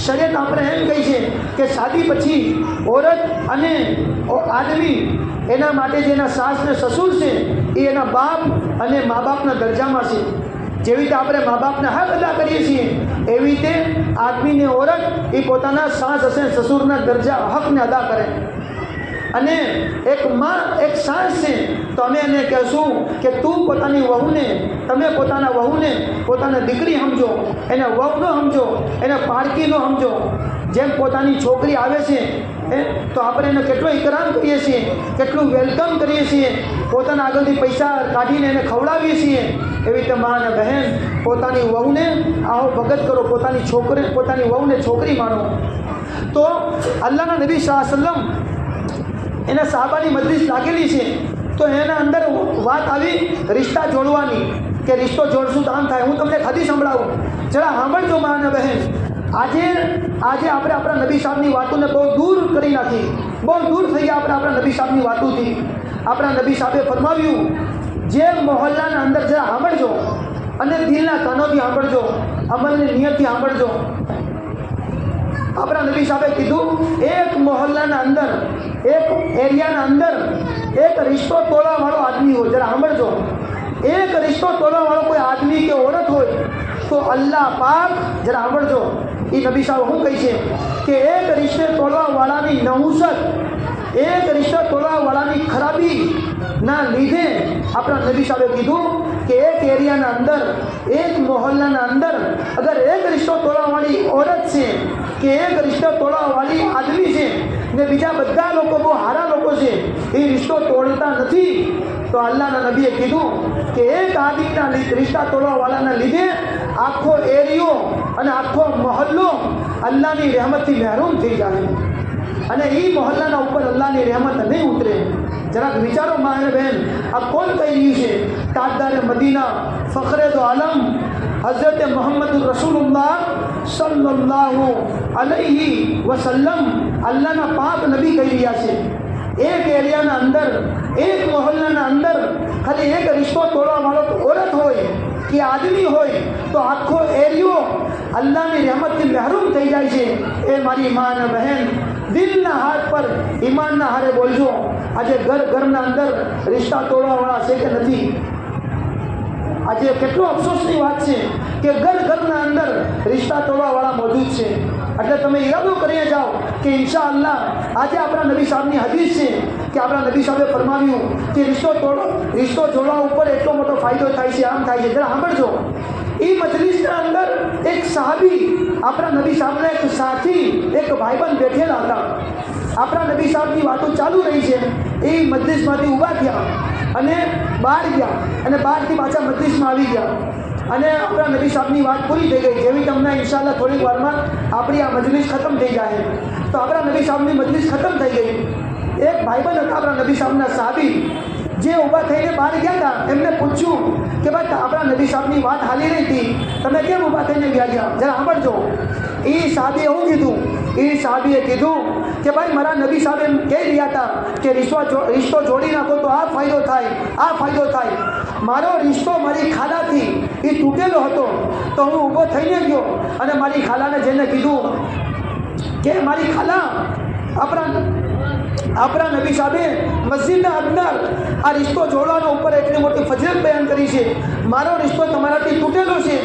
શરીયત આપણે એમ કહી છે કે શાદી પછી औरत અને આદમી એના માટે જે એના સાસ ને સસુર છે એ એના બાપ અને મા બાપના દરજામાં છે। જેવી રીતે આપણે મા બાપના હક અદા કરીએ છીએ એવી રીતે આદમીને औरत એ પોતાના સાસ હશે સસુરના દરજા હકને અદા કરે। અને એક માં એક સાસ છે તો અમે એને કહેશું કે તું પોતાની વહુને, તમે પોતાના વહુને પોતાની દીકરી સમજો, એને વહુ ન સમજો, એને પારકી ન સમજો। જેમ પોતાની છોકરી આવે છે તો આપણે એને કેટલો ઇકરામ કરીએ છીએ, કેટલું વેલકમ કરીએ છીએ, પોતાના આગળથી પૈસા કાઢીને એને ખવડાવીએ છીએ। એવી રીતે મા અને બહેન પોતાની વહુને આવો ભગત કરો, પોતાની વહુને છોકરી માનો। તો અલ્લાહના નબી સલ્લલ્લાહુ અલૈહિ વસલ્લમ એના સાહાબાની મજલિસ લાગેલી છે તો એના અંદર વાત આવી રિશ્તા જોડવાની કે રિશ્તો જોડશું તો આમ થાય। હું તમને હદીસ સંભળાવું, જરા સાંભળજો મા અને બહેન। આજે આપણે આપણા નબી સાહેબની વાતોને બહુ દૂર કરી નાખી, બહુ દૂર થઈ ગયા આપણે આપણા નબી સાહેબની વાતોથી. આપણા નબી સાહેબે ફરમાવ્યું, જે મોહલ્લાના અંદર જરા સાંભળજો અને દિલના કાનોથી સાંભળજો, અમલની નિયતથી સાંભળજો. આપણા નબી સાહેબે કીધું, એક મોહલ્લાના અંદર, એક એરિયાના અંદર એક રિશ્તો તોડવાવાળો આદમી હોય, જરા સાંભળજો. એક રિશ્તો તોડવાવાળો કોઈ આદમી કે औरत હોય તો અલ્લાહ પાક, જરા સાંભળજો, એ નબી સાહેબ શું કહે છે કે એક રિશ્તે તોડવાવાળાની નહુસત, એક રિશ્તો તોડવાવાળાની ખરાબીના લીધે આપણા નબી સાહેબે કીધું કે એક એરિયાના અંદર, એક મોહલ્લાના અંદર અગર એક રિશ્તો તોડવાવાળી औरत છે કે એક રિશ્તો તોડવાવાળી આદમી છે ને બીજા બધા લોકો બહુ સારા લોકો છે, એ રિશ્તો તોડતા નથી, તો અલ્લાહના નબીએ કીધું કે એક આદમીના રિશ્તા તોડવાવાળાના લીધે આખો એરિયો અને આખો મહોલ્લો અલ્લાહની રહેમતથી મહેરૂમ થઈ જાય અને એ મોહલ્લાના ઉપર અલ્લાહની રહેમત નહીં ઉતરે. જરાક વિચારો માં અને બહેન, આ કોણ કહી રહ્યું છે? તાજદારે મદીના, ફખરે દો આલમ હઝરત મોહમ્મદ રસૂલુલ્લાહ સલ્લલ્લાહુ અલૈહિ વસલ્લમ, અલ્લાહના પાક નબી કહી રહ્યા છે. એક એરિયાના અંદર, એક મોહલ્લાના અંદર ખાલી એક રિશ્તો તોડવાવાળો औरत હોય કે આદમી હોય તો આખો એરિયો અલ્લાહની રહેમતથી મહેરૂમ થઈ જાય છે. એ મારી મા અને બહેન, દિલના હાથ પર ઈમાનના હારે બોલજો, આજે ઘરના અંદર રિશ્તા તોડવાવાળા છે કે નથી? આજે કેટલો અફસોસની વાત છે કે ઘરના અંદર રિશ્તા તોડવાવાળા મોજૂદ છે. એટલે તમે ઈરાદો કરીને જાઓ કે ઇન્શાઅલ્લાહ આજે આપણા નબી સાહેબની હદીસ છે કે આપણા નબી સાહેબે ફરમાવ્યું કે રિશ્તો જોડવા ઉપર એટલો મોટો ફાયદો થાય છે, આમ થાય છે. જરા સાંભળજો, એ મજલિસના અંદર એક સાહાબી, આપણા નબી સાહેબના એક સાથી, એક ભાઈબંધ બેઠેલા હતા. આપણા નબી સાહેબની વાતો ચાલુ રહી છે, એ મજલિસમાંથી ઊભા થયા અને બહાર ગયા અને બહારથી પાછા મજલિસમાં આવી ગયા અને આપણા નબી સાહેબની વાત પૂરી થઈ ગઈ. જેવી તમને ઇન્શાઅલ્લાહ થોડીક વારમાં આપણી આ મજલિસ ખતમ થઈ જાય. તો આપણા નબી સાહેબની મજલિસ ખતમ થઈ ગઈ. એક ભાઈબંધ હતા આપણા નબી સાહેબના સાહાબી, જે ઊભા થઈને બહાર ગયા હતા. એમને પૂછ્યું કે ભાઈ આપણા નબી સાહેબની વાત હાલી રહી હતી, તમે કેમ ઊભા થઈને ગયા? જરા સાંભળજો. એ સાહેબે એવું કીધું, એ સાહેબીએ કીધું કે ભાઈ મારા નબી સાહેબ એમ કહી રહ્યા હતા કે રિશ્તો જોડી નાખો તો આ ફાયદો થાય, આ ફાયદો થાય. મારો રિશ્તો મારી ખાલાથી એ તૂટેલો હતો, તો હું ઊભો થઈને ગયો અને મારી ખાલાને જઈને કીધું કે મારી ખાલા, આપણા નબી સાહેબે મસ્જિદના અંદર આ રિશ્તો જોડવાનો ઉપર એટલી મોટી ફજીલત બયાન કરી છે. મારો રિશ્તો તમારાથી તૂટેલો છે.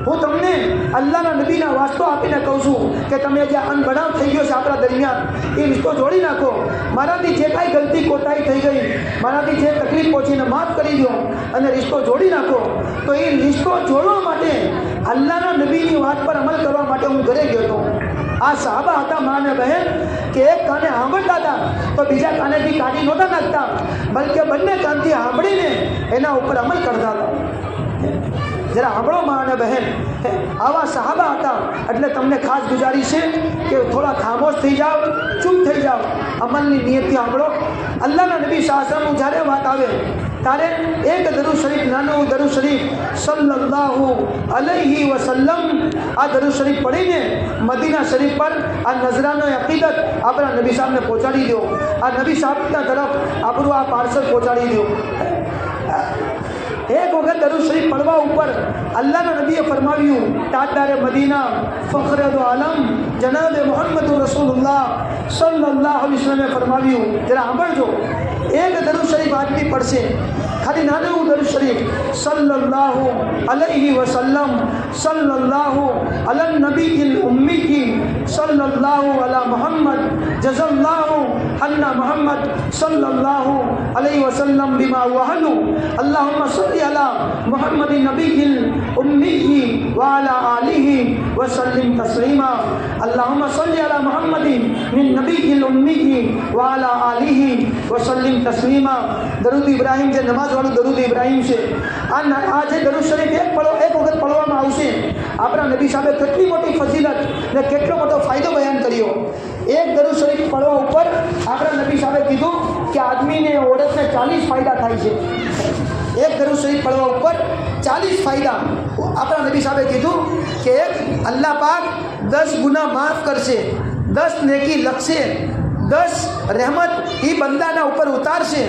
હું તમને અલ્લાહના નબીના વાસ્તો આપીને કહું છું કે તમે જે અનબનાવ થઈ ગયો છે આપણા દરમિયાન, એ રિશ્તો જોડી નાખો. મારાથી જે કાંઈ ગલતી કોતાહી થઈ ગઈ, મારાથી જે તકલીફ પહોંચીને માફ કરી દો અને રિશ્તો જોડી નાખો. તો એ રિશ્તો જોડવા માટે, અલ્લાહના નબીની વાત પર અમલ કરવા માટે હું ઘરે ગયો હતો. આ સાહબા હતા મા અને બહેન કે એક કાને સાંભળતા હતા તો બીજા કાનેથી કાઢી નહોતા નાખતા, બલકે બંને કાનથી સાંભળીને એના ઉપર અમલ કરતા હતા. જરા સાંભળો મા અને બહેન, આવા સાહાબા હતા. એટલે તમને ખાસ ગુજારિશ છે કે થોડા ખામોશ થઈ જાઓ, ચૂપ થઈ જાઓ, અમલની નિયતથી સાંભળો. અલ્લાહના નબી શાસનનું જ્યારે વાત આવે ત્યારે એક દરૂદ શરીફ, નાનું દરૂદ શરીફ સલ્લલ્લાહુ અલૈહિ વસલ્લમ, આ દરૂદ શરીફ પડીને મદીના શરીફ પર આ નજરાનો અકીદત આપણા નબી સાહેબને પહોંચાડી દો. આ નબી સાહેબના તરફ આપણું આ પાર્સલ પહોંચાડી દો. એક વખત દરૂદ શરીફ પડવા ઉપર અલ્લાહના નબીએ ફરમાવ્યું, તાજદારે મદીના, ફખરે દો આલમ જનાબે મોહમ્મદ રસૂલુલ્લાહ સલ્લલ્લાહુ અલૈહિ વસલ્લમે ફરમાવ્યું. જરા સાંભળજો, એક દરૂદ શરીફ આદમી પડશે, ખાલી નાનું દરૂદ શરીફ, સલ્લલ્લાહુ અલૈહિ વસલ્લમ, સલ્લલ્લાહુ અલન નબીલ ઉમ્મી, સલ્લલ્લાહુ અલા મોહમ્મદ, જઝલ્લાહુ અન્ના મોહમ્મદ સલ્લલ્લાહુ અલૈહિ વસલ્લમ બિમા વહલુ, અલ્લાहुम्मा સલ્લી અલા મોહમ્મદ નબીલ ઉમ્મી વ અલા આલિહિ વસલ્લિમ તસ્લીમા. અલ્લાहुम्मा સલ્લી અલા મોહમ્મદ નબીલ ઉમ્મી વ અલા આલિહિ વસલ્લિમ તસ્લીમા. દરૂદ ઇબ્રાહીમ, જે નમાઝવાળું દરૂદ ઇબ્રાહીમ છે, આ જે દરૂદ શરીફ એક વખત પડવામાં આવશે, આપણા નબી સાહેબે કેટલી મોટી ફજીલત ને કેટલો મોટો ફાયદો બયાન કર્યો. એક દરૂદ શરીફ પડવા ઉપર આપણા નબી સાહેબે કીધું કે આદમીને, औरतને 40 ફાયદા થાય છે. એક દરૂદ શરીફ પડવા ઉપર 40 ફાયદા આપણા નબી સાહેબે કીધું કે એક અલ્લાહ પાક 10 ગુના માફ કરશે, 10 નેકી લખશે, 10 રહેમત એ બંદાના ઉપર ઉતારશે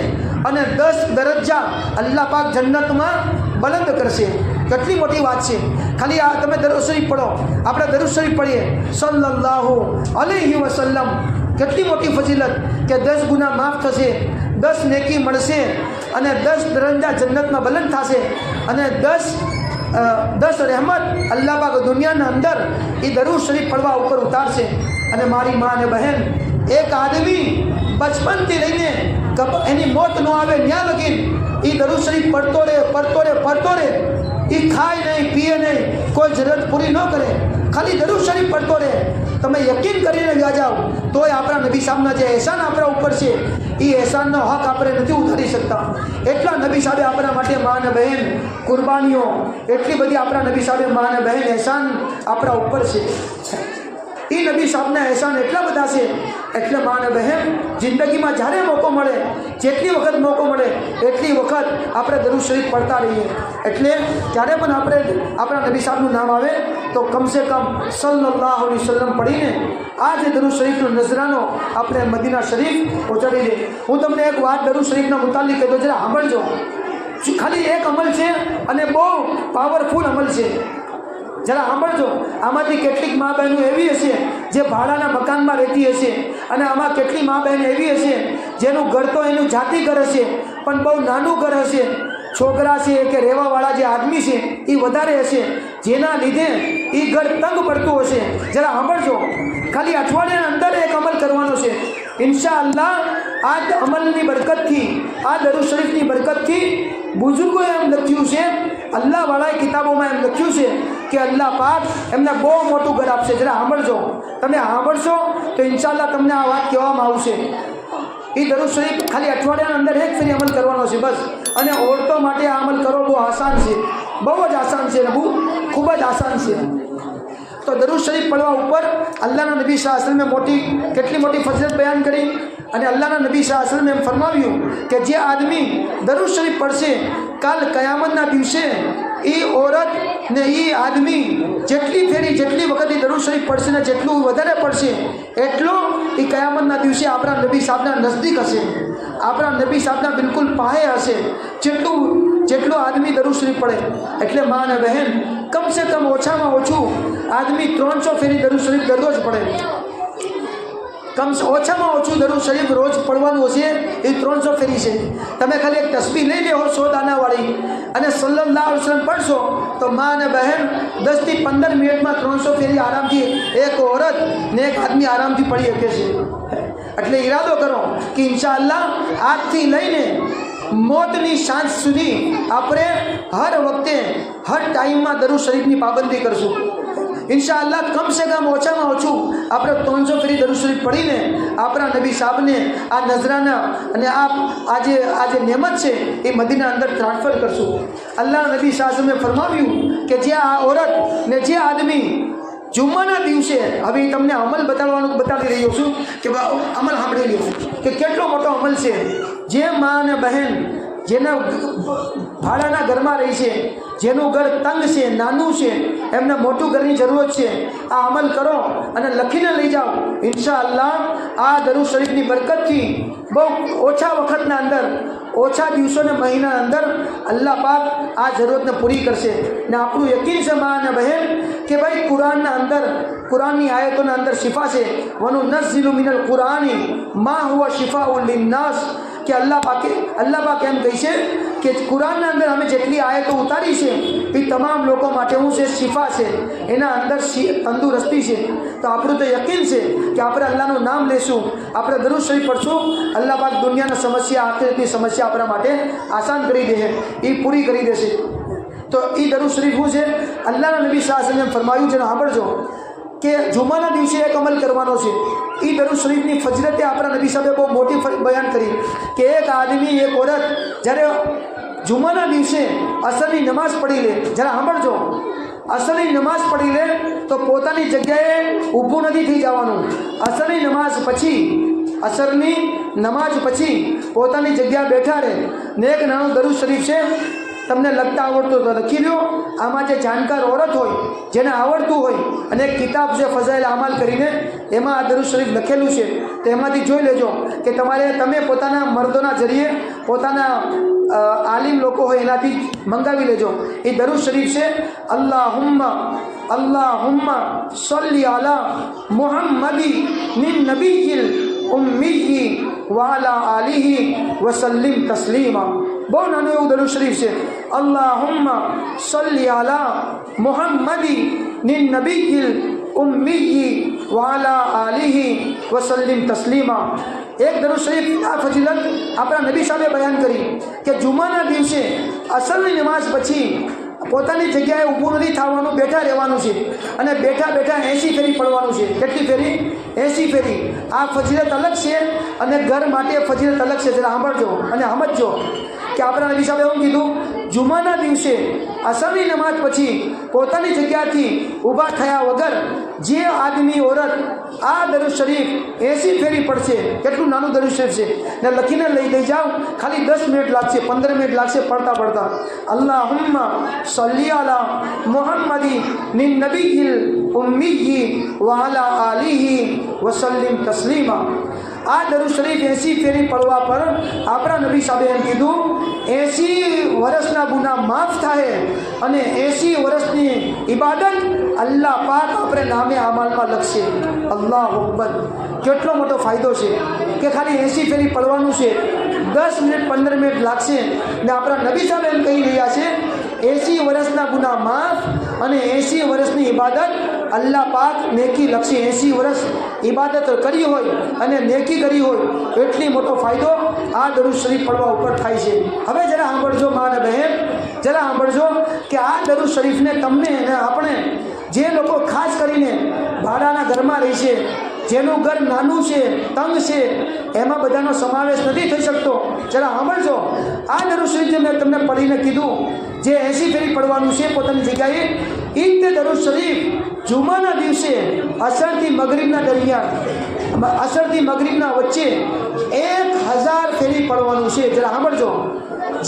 અને 10 દરજ્જા અલ્લાહ પાક જન્નતમાં બુલંદ કરશે. કેટલી મોટી વાત છે. ખાલી આ તમે દરૂદ શરીફ પઢો, આપણે દરૂદ શરીફ પઢીએ સલ્લલ્લાહુ અલૈહિ વસલ્લમ, કેટલી મોટી ફજીલત કે 10 ગુના માફ થશે, 10 નેકી મળશે અને 10 દરજ્જા જન્નતમાં બુલંદ થશે અને 10 રહેમત અલ્લાહ પાક દુનિયાના અંદર એ દરૂદ શરીફ પડવા ઉપર ઉતારશે. અને મારી મા અને બહેન, એક આદમી બચપનથી લઈને એની મોત ન આવે ત્યાં લગીન એ દરૂદ શરીફ પડતો રહે, એ ખાય નહીં, પીએ નહીં, કોઈ જરૂરત પૂરી ન કરે, ખાલી દરૂદ શરીફ પડતો રહે. તમે યકીન કરીને વ્યા જાઓ તોય આપણા નબી સાહેબના જે એહસાન આપણા ઉપર છે એ એહસાનનો હક આપણે નથી ઉતારી શકતા. એટલા નબી સાહેબે આપણા માટે મા અને બહેન કુરબાનીઓ, એટલી બધી આપણા નબી સાહેબે મા અને બહેન એહસાન આપણા ઉપર છે. એ નબી સાહેબના એહસાન એટલા બધા છે. એટલે મા અને બહેન જિંદગીમાં જ્યારે મોકો મળે, જેટલી વખત મોકો મળે એટલી વખત આપણે દરૂદ શરીફ પડતા રહીએ. એટલે જ્યારે પણ આપણે આપણા નબી સાહેબનું નામ આવે તો કમસે કમ સલ્લલ્લાહુ અલૈહિ વસલ્લમ પડીને આ જે દરૂદ શરીફનો નજરાનો આપણે મદીના શરીફ પહોંચાડી દે. હું તમને એક વાત દરૂદ શરીફના મુતાલિક કહેતો, જરા સાંભળજો. ખાલી એક અમલ છે અને બહુ પાવરફુલ અમલ છે. જરા સાંભળજો. આમાંથી કેટલીક મા બહેનો એવી હશે જે ભાડાના મકાનમાં રહેતી હશે અને આમાં કેટલી મા બહેન એવી હશે જેનું ઘર તો એનું જાતિ ઘર હશે પણ બહુ નાનું ઘર હશે. છોકરા છે કે રહેવાવાળા જે આદમી છે એ વધારે હશે, જેના લીધે એ ઘર તંગ પડતું હશે. જરા સાંભળજો. ખાલી અઠવાડિયાના અંદર એક અમલ કરવાનો છે. ઇન્શાઅલ્લાહ આ અમલની બરકતથી, આ દરૂદ શરીફની બરકતથી બુઝુર્ગોએ એમ લખ્યું છે, અલ્લાહવાળાએ કિતાબોમાં એમ લખ્યું છે કે અલ્લાહ પાક એમને બહુ મોટું ઘર આપશે. જરા સાંભળજો. તમે સાંભળશો તો ઇન્શાઅલ્લાહ તમને આ વાત કહેવામાં આવશે. એ દરૂદ શરીફ ખાલી અઠવાડિયાના અંદર એક ફેરી અમલ કરવાનો છે બસ. અને ઓરતો માટે આ અમલ કરવો બહુ આસાન છે, બહુ જ આસાન છે, ખૂબ જ આસાન છે. તો દરૂદ શરીફ પડવા ઉપર અલ્લાહના નબી સલ્લલ્લાહુ અલૈહિ વસલ્લમે કેટલી મોટી ફજીલત બયાન કરી. અને અલ્લાહના નબી સલ્લલ્લાહુ અલૈહિ વસલ્લમે એમ ફરમાવ્યું કે જે આદમી દરૂદ શરીફ પડશે કાલ કયામતના દિવસે એ ઓરત ને એ આદમી જેટલી વખત એ દરૂદ શરીફ પડશે ને જેટલું વધારે પડશે એટલો એ કયામતના દિવસે આપણા નબી સાહેબના નજદીક હશે, આપણા નબી સાહેબના બિલકુલ પાસે હશે જેટલો આદમી દરૂદ શરીફ પડે. એટલે મા અને બહેન કમસે કમ ઓછામાં ઓછું આદમી 300 ફેરી દરૂદ શરીફ દરરોજ પડે. ઓછામાં ઓછું દરૂદ શરીફ રોજ પડવાનું હશે એ 300 ફેરી છે. તમે ખાલી એક તસ્બીહ લઈ લેવો 100 દાનાવાળી અને સલ્લલ્લાહુ અલૈહિ વસલ્લમ પડશો તો મા અને બહેન 10 થી 15 મિનિટમાં 300 ફેરી આરામથી એક ઓરત ને એક આદમી આરામથી પડી શકે છે. એટલે ઈરાદો કરો કે ઇન્શાઅલ્લાહ આજથી લઈને મોતની સાંજ સુધી આપણે હર વખતે હર ટાઈમમાં દરૂદ શરીફની પાબંદી કરશું. ઇન્શાઅલ્લાહ કમસે કમ ઓછામાં ઓછું આપણે 300 ફેરી દરૂદ શરીફ પડીને આપણા નબી સાહેબને આ નજરાના અને આ જે નેમત છે એ મદીના અંદર ટ્રાન્સફર કરશું. અલ્લાહ નબી સાહેબે ફરમાવ્યું કે જે આ ઓરત ને જે આદમી જુમ્માના દિવસે, હવે તમને અમલ બતાવી રહ્યો છું કે અમલ સાંભળી લ્યો કે કેટલો મોટો અમલ છે. જે મા અને બહેન જેના ભાડાના ઘરમાં રહી છે, જેનું ઘર તંગ છે, નાનું છે, એમને મોટું ઘરની જરૂરત છે, આ અમલ કરો અને લખીને લઈ જાઓ. ઇન્શાઅલ્લાહ આ દરૂદ શરીફની બરકતથી બહુ ઓછા વખતના અંદર, ઓછા દિવસોને મહિનાના અંદર અલ્લાહ પાક આ જરૂરતને પૂરી કરશે. ને આપણું યકીન છે મા અને બહેન કે ભાઈ કુરાનના અંદર, કુરાનની આયતોના અંદર શિફા છે. વનુનઝ્ઝિલુ મિનલ કુરાની મા હુવા શિફાઉન લિન્નાસ. કે અલ્લાહ પાક એમ કહે છે કે કુરાનના અંદર અમે જેટલી આયતો ઉતારી છે એ તમામ લોકો માટે હું છે શિફા છે, એના અંદર તંદુરસ્તી છે. તો આપણું તો યકીન છે કે આપણે અલ્લાહનું નામ લેશું, આપણે દરૂદ શરીફ પડશું, અલ્લાહ પાક દુનિયાની સમસ્યા, આખિરતની સમસ્યા આપણા માટે આસાન કરી દેશે, એ પૂરી કરી દેશે. તો એ દરૂદ શરીફ શું છે? અલ્લાહના નબી સલ્લલ્લાહુ અલૈહિ વસલ્લમ ફરમાયું છે, સાંભળજો કે જુમાના દિવસે એક અમલ કરવાનો છે. એ દરૂદ શરીફની ફજરતે આપણા નબી સાહેબે બહુ મોટી બયાન કરી કે એક આદમી, એક ઓરત જ્યારે જુમાના દિવસે અસરની નમાઝ પડી લે, જરા સાંભળજો, અસરની નમાઝ પડી લે તો પોતાની જગ્યાએ ઊભું નથી થઈ જવાનું. અસરની નમાઝ પછી અસરની નમાજ પછી પોતાની જગ્યા બેઠા રહે ને એક નાનું દરૂદ શરીફ છે, તમને લખતા આવડતું તો લખી લો. આમાં જે જાણકાર ઓરત હોય, જેને આવડતું હોય, અને એક કિતાબ છે ફઝાઇલ અમાલ કરીને, એમાં આ દરૂદ શરીફ લખેલું છે. તો એમાંથી જોઈ લેજો કે તમે પોતાના મર્દોના જરીએ પોતાના આલિમ લોકો હોય એનાથી મંગાવી લેજો. એ દરૂદ શરીફ છે, અલ્લાહુમ્મા સલ્લી અલા મુહમ્મદી મિન નબીયિલ ઉમ્મી વાલા આલિહી વસલ્લિમ તસ્લીમા. બહુ નાનું એવું દરૂદ શરીફ છે. અલ્લાહુમ્મા સલ્લી અલા મુહમ્મદી મિન નબીયિલ ઉમ્મી વાલા આલિહી વસલ્લિમ તસ્લીમા. એક દરૂદ શરીફ આ ફજીલત આપણા નબી સાહેબે બયાન કરી કે જુમાના દિવસે અસરની નમાઝ પછી પોતાની જગ્યાએ ઊભું નથી થવાનું, બેઠા રહેવાનું છે અને બેઠા બેઠા 80 ફેરી પડવાનું છે. કેટલી ફેરી? 80 ફેરી. આ ફજીલત અલગ છે અને ઘર માટે ફજીલત અલગ છે. જરા સાંભળજો અને સમજજો કે આપણા નબી સાહેબે એવું કીધું, જુમાના દિવસે અસરની નમાઝ પછી પોતાની જગ્યાથી ઊભા થયા વગર જે આદમી ઓરત આ દરૂદ શરીફ 80 ફેરી પડશે. કેટલું નાનું દરૂદ શરીફ છે ને લખીને લઈ જાઓ, ખાલી 10 મિનિટ લાગશે, 15 મિનિટ લાગશે પડતા. અલ્લાહુમ્મા સલ્લી અલા મુહમ્મદી મિન નબીયિલ ઉમ્મી વાલા આલિહી વસલ્લિમ તસ્લીમા. આ દરૂદ શરીફ 80 ફેરી પડવા પર આપણા નબી સાહેબે એમ કીધું 80 વર્ષના ગુનાહ માફ થાય અને 80 વર્ષની ઇબાદત અલ્લાહ પાક આપણે નામે અમલમાં લખશે. અલ્લાહુ અકબર. કેટલો મોટો ફાયદો છે કે ખાલી 80 ફેરી પડવાનું છે, 10 મિનિટ 15 મિનિટ લાગશે ને આપણા નબી સાહેબ એમ કહી રહ્યા છે 80 વર્ષના ગુનાહ માફ અને 80 વર્ષની ઇબાદત અલ્લાહ પાક નેકી લખશે. 80 વર્ષ ઇબાદત કરી હોય અને નેકી કરી હોય એટલી મોટો ફાયદો આ દરૂદ શરીફ પડવા ઉપર થાય છે. હવે જરા સાંભળજો મા અને બહેન, જરા સાંભળજો કે આ દરૂદ શરીફને તમને અને આપણે જે લોકો ખાસ કરીને ભાડાના ઘરમાં રહી છે, જેનું ઘર નાનું છે, તંગ છે, એમાં બધાનો સમાવેશ નથી થઈ શકતો. જરા સાંભળજો આ દરૂદ શરીફ જે મેં તમને પઢીને કીધું, જે 80 ફેરી પડવાનું છે પોતાની જગ્યાએ, એ જ દરૂદ શરીફ જુમાના દિવસે અસરથી મગરીબના દરમિયાન, અસરથી મગરીબના વચ્ચે 1000 ફેરી પડવાનું છે. જરા સાંભળજો,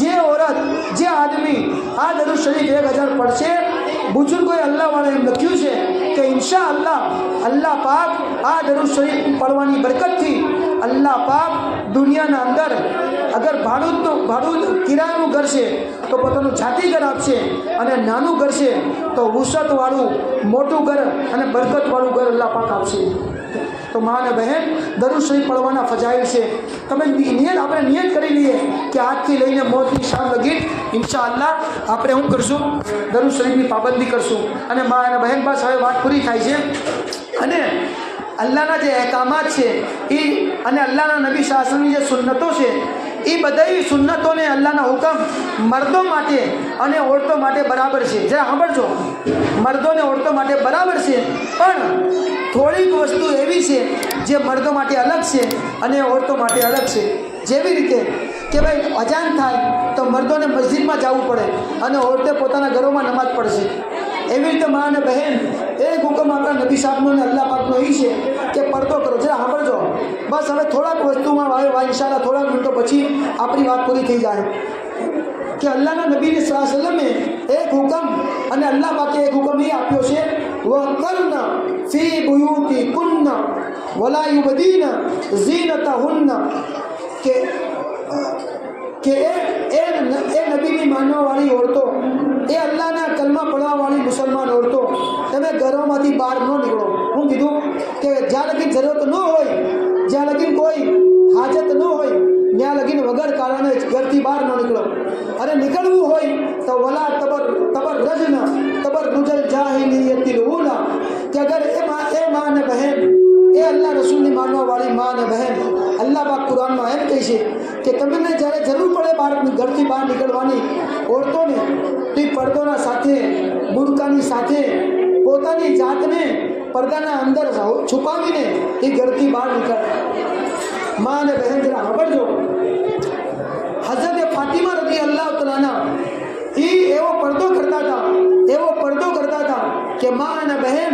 જે ઓરત, જે આદમી આ દરૂદ શરીફ 1000 પડશે, બુજુર્ગોએ અલ્લાહવાળા એમ લખ્યું છે કે ઇન્શા અલ્લાહ પાક આ દરૂદ શરીફ પડવાની બરકતથી અલ્લાહ પાક દુનિયાના અંદર અગર ભાડું કિરાયાનું ઘર છે તો પોતાનું જાતિ ઘર આપશે, અને નાનું ઘર છે તો વસતવાળું મોટું ઘર અને બરકતવાળું ઘર અલ્લાહ પાક આપશે. તો મા અને બહેન, દરૂદ શરીફ પડવાના ફજાઇલ છે. તમે આપણે નિયત કરી લઈએ કે આજથી લઈને મોતની શામ લગી ઇન્શાઅલ્લાહ આપણે શું કરશું? દરૂદ શરીફની પાબંદી કરશું. અને મા અને બહેન બસ હવે વાત પૂરી થાય છે. અને અલ્લાહના જે અહેકામાત છે એ અને અલ્લાહના નબી શાસનની જે સુન્નતો છે એ બધી સુન્નતોને અલ્લાહના હુકમ મર્દો માટે અને ઓરતો માટે બરાબર છે. જરા સાંભળજો, મર્દો અને ઓરતો માટે બરાબર છે, પણ થોડીક વસ્તુ એવી છે જે મર્દો માટે અલગ છે અને ઓરતો માટે અલગ છે. જેવી રીતે કે ભાઈ અજાન થાય તો મર્દોને મસ્જિદમાં જવું પડે અને ઓરતે પોતાના ઘરોમાં નમાઝ પડશે. એવી રીતે મા અને બહેન, એક હુકમ આપણા નબી સાહેબનો અને અલ્લાહ પાકનો એ છે કે પડદો કરો. જરા સાંભળજો, બસ હવે થોડાક વસ્તુમાં ઇન્શાઅલ્લાહ થોડાક મિનિટો પછી આપણી વાત પૂરી થઈ જાય કે અલ્લાહના નબીને સલ્લલ્લાહુ અલૈહિ વસલ્લમે એક હુકમ અને અલ્લાહ પાકે એક હુકમ એ આપ્યો છે, વકરના ફી બુયુતિકુન્ના વલા યુબદીના ઝીનતહુન્ના, કે એ નબીની માનવાવાળી ઓરતો, એ અલ્લાહના કલમા પડવાવાળી મુસલમાન ઓરતો, તમે ઘરોમાંથી બહાર ન નીકળો. હું કીધું કે જ્યાં લગી જરૂરત ન હોય, જ્યાં લગી કોઈ હાજત ન હોય, ત્યાં લગીને વગર કારણે ઘરથી બહાર ન નીકળો. અને નીકળવું હોય તો વલા તબર રજના તબર રુજલ જાહિલિયતિલ ઉલા, કે અગર એ માં અને બહેન, એ અલ્લાહ રસૂલની માનવાવાળી માં અને બહેન, અલ્લાહ પાક કુરાનમાં એમ કહે છે કે તમને જ્યારે જરૂર પડે ઘરથી બહાર નીકળવાની ઓરતોને, તો એ પડદોના સાથે, બુરકાની સાથે પોતાની જાતને પડદાના અંદર છુપાવીને એ ઘરથી બહાર નીકળે. માં અને બહેન જરા સાંભળજો, હઝરત ફાતિમા રઝિયલ્લાહુ તઆલા એ એવો પડદો કરતા હતા કે માં અને બહેન,